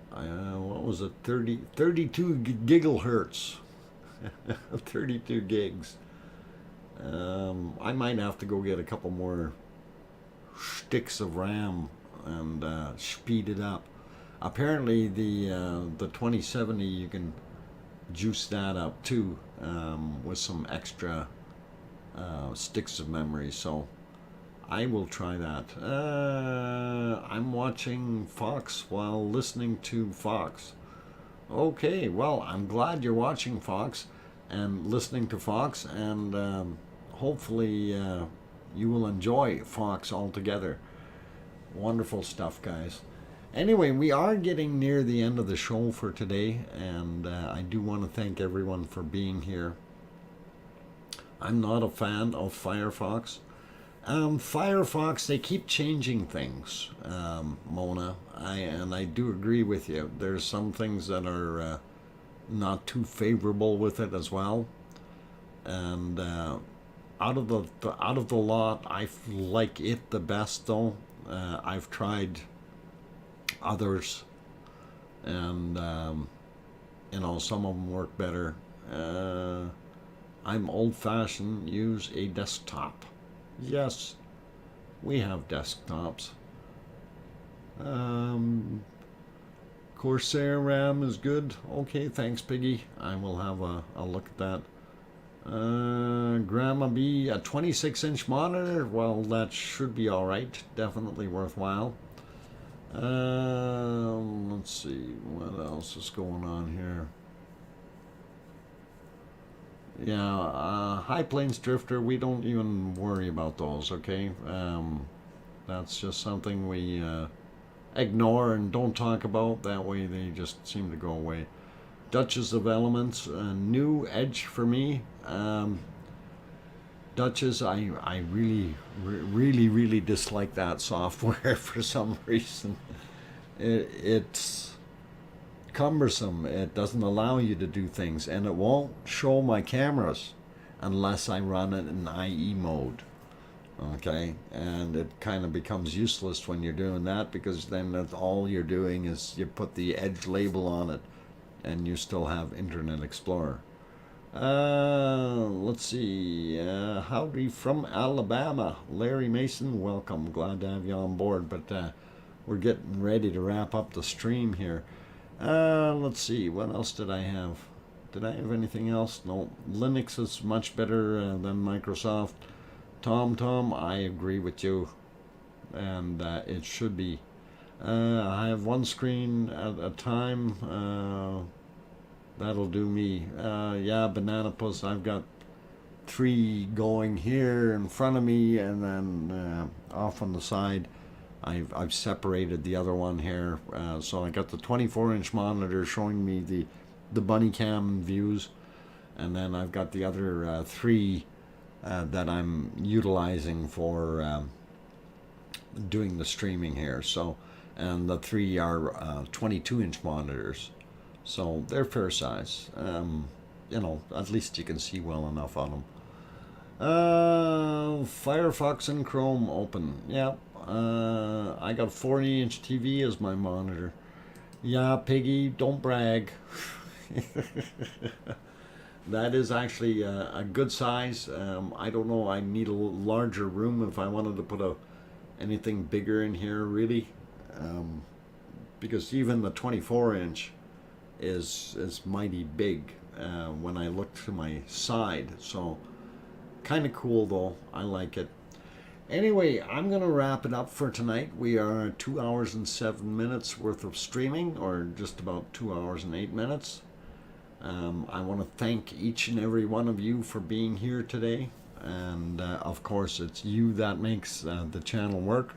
what was it, 32 gigahertz, 32 gigs. I might have to go get a couple more sticks of RAM and speed it up. Apparently the 2070, you can juice that up too, with some extra sticks of memory. So I will try that. I'm watching Fox while listening to Fox. Okay, well, I'm glad you're watching Fox and listening to Fox, and hopefully you will enjoy Fox altogether. Wonderful stuff, guys. Anyway, we are getting near the end of the show for today, and I do want to thank everyone for being here. I'm not a fan of Firefox. Firefox, they keep changing things, Mona, and I do agree with you. There's some things that are not too favorable with it as well. And out of the lot, I like it the best though. I've tried others, and you know, some of them work better. I'm old-fashioned, use a desktop. Yes, we have desktops. Corsair RAM is good. Okay, thanks, Piggy. I will have a look at that. Grandma B, a 26-inch monitor. Well, that should be all right. Definitely worthwhile. Let's see what else is going on here. Yeah, High Plains Drifter, we don't even worry about those, okay? That's just something we ignore and don't talk about. That way they just seem to go away. Duchess of Elements, a new edge for me. Duchess, I really dislike that software for some reason. It's cumbersome. It doesn't allow you to do things, and it won't show my cameras unless I run it in IE mode. Okay, and it kind of becomes useless when you're doing that, because then that's all you're doing is you put the Edge label on it and you still have Internet Explorer. Let's see, howdy from Alabama, Larry Mason, welcome, glad to have you on board, but we're getting ready to wrap up the stream here. Let's see, what else did I have? Did I have anything else? No, Linux is much better than Microsoft. TomTom, I agree with you, and it should be. I have one screen at a time. That'll do me. Yeah, Banana Puss, I've got 3 going here in front of me, and then off on the side. I've separated the other one here, so I got the 24-inch monitor showing me the bunny cam views, and then I've got the other 3 that I'm utilizing for doing the streaming here. So, and the 3 are 22-inch monitors, so they're fair size. You know, at least you can see well enough on them. Firefox and Chrome open. Yeah. I got a 40-inch TV as my monitor. Yeah, Piggy, don't brag. That is actually a good size. I don't know, I need a larger room if I wanted to put anything bigger in here, really. Because even the 24-inch is mighty big when I look to my side. So, kind of cool though. I like it. Anyway, I'm going to wrap it up for tonight. We are 2 hours and 7 minutes worth of streaming, or just about 2 hours and 8 minutes. I want to thank each and every one of you for being here today. And of course, it's you that makes the channel work,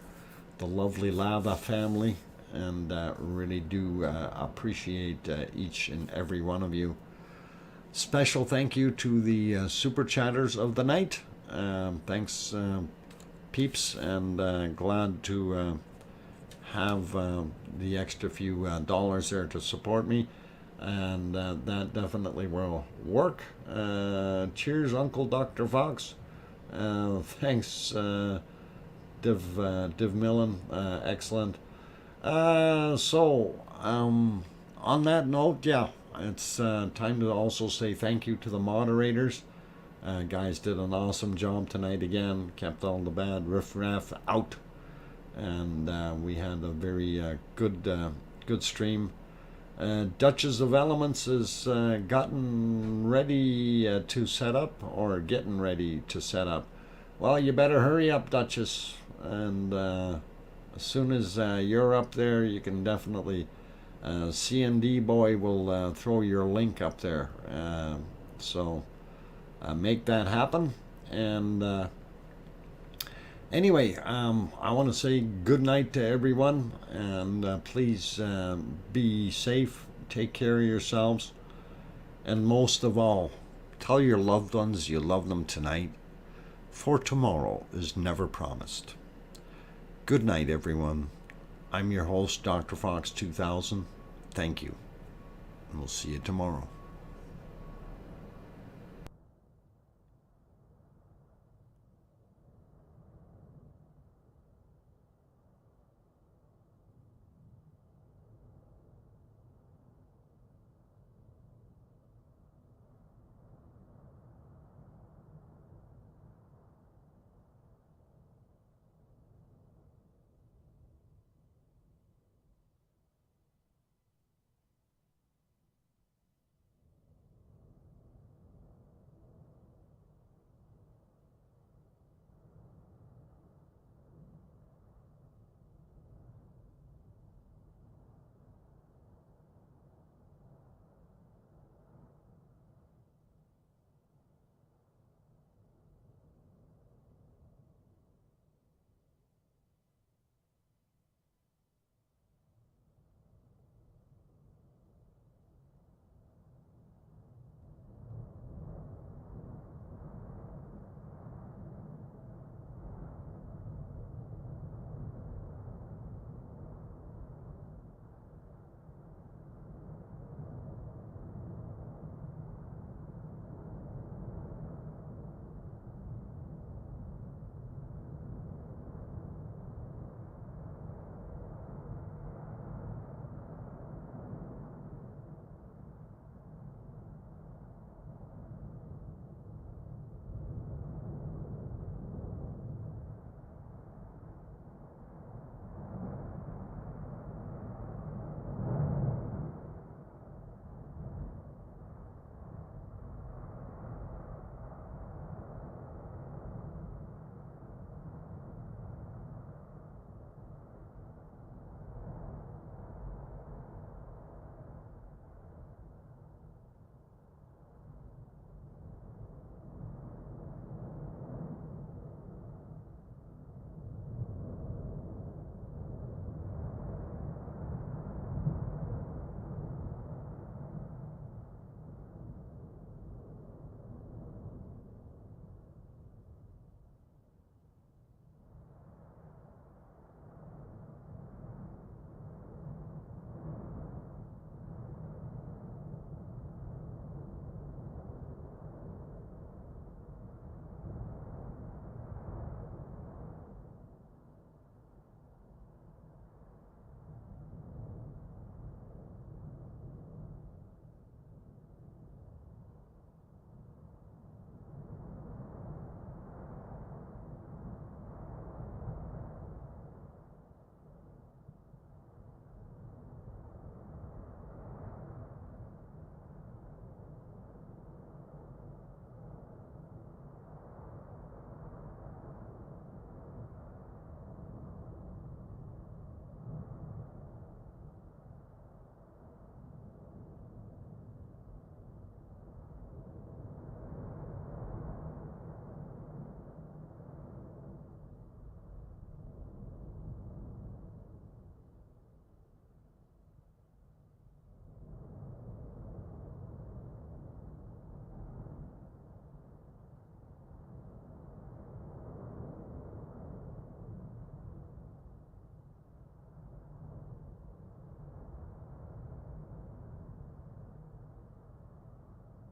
the lovely Lava family, and really do appreciate each and every one of you. Special thank you to the super chatters of the night. Thanks, peeps, and glad to have the extra few dollars there to support me, and that definitely will work. Cheers, Uncle Dr. Fox. Thanks, Div Millen. Excellent. So on that note, yeah, it's time to also say thank you to the moderators. Guys did an awesome job tonight again, kept all the bad riffraff out, and we had a very good stream. Duchess of Elements is gotten ready to set up, or getting ready to set up. Well, you better hurry up, Duchess, and as soon as you're up there, you can definitely, CND boy will throw your link up there, so make that happen. And Anyway, I want to say good night to everyone, and please be safe, take care of yourselves, and most of all, tell your loved ones you love them tonight, for tomorrow is never promised. Good night, everyone. I'm your host, DrFox2000. Thank you, and we'll see you tomorrow.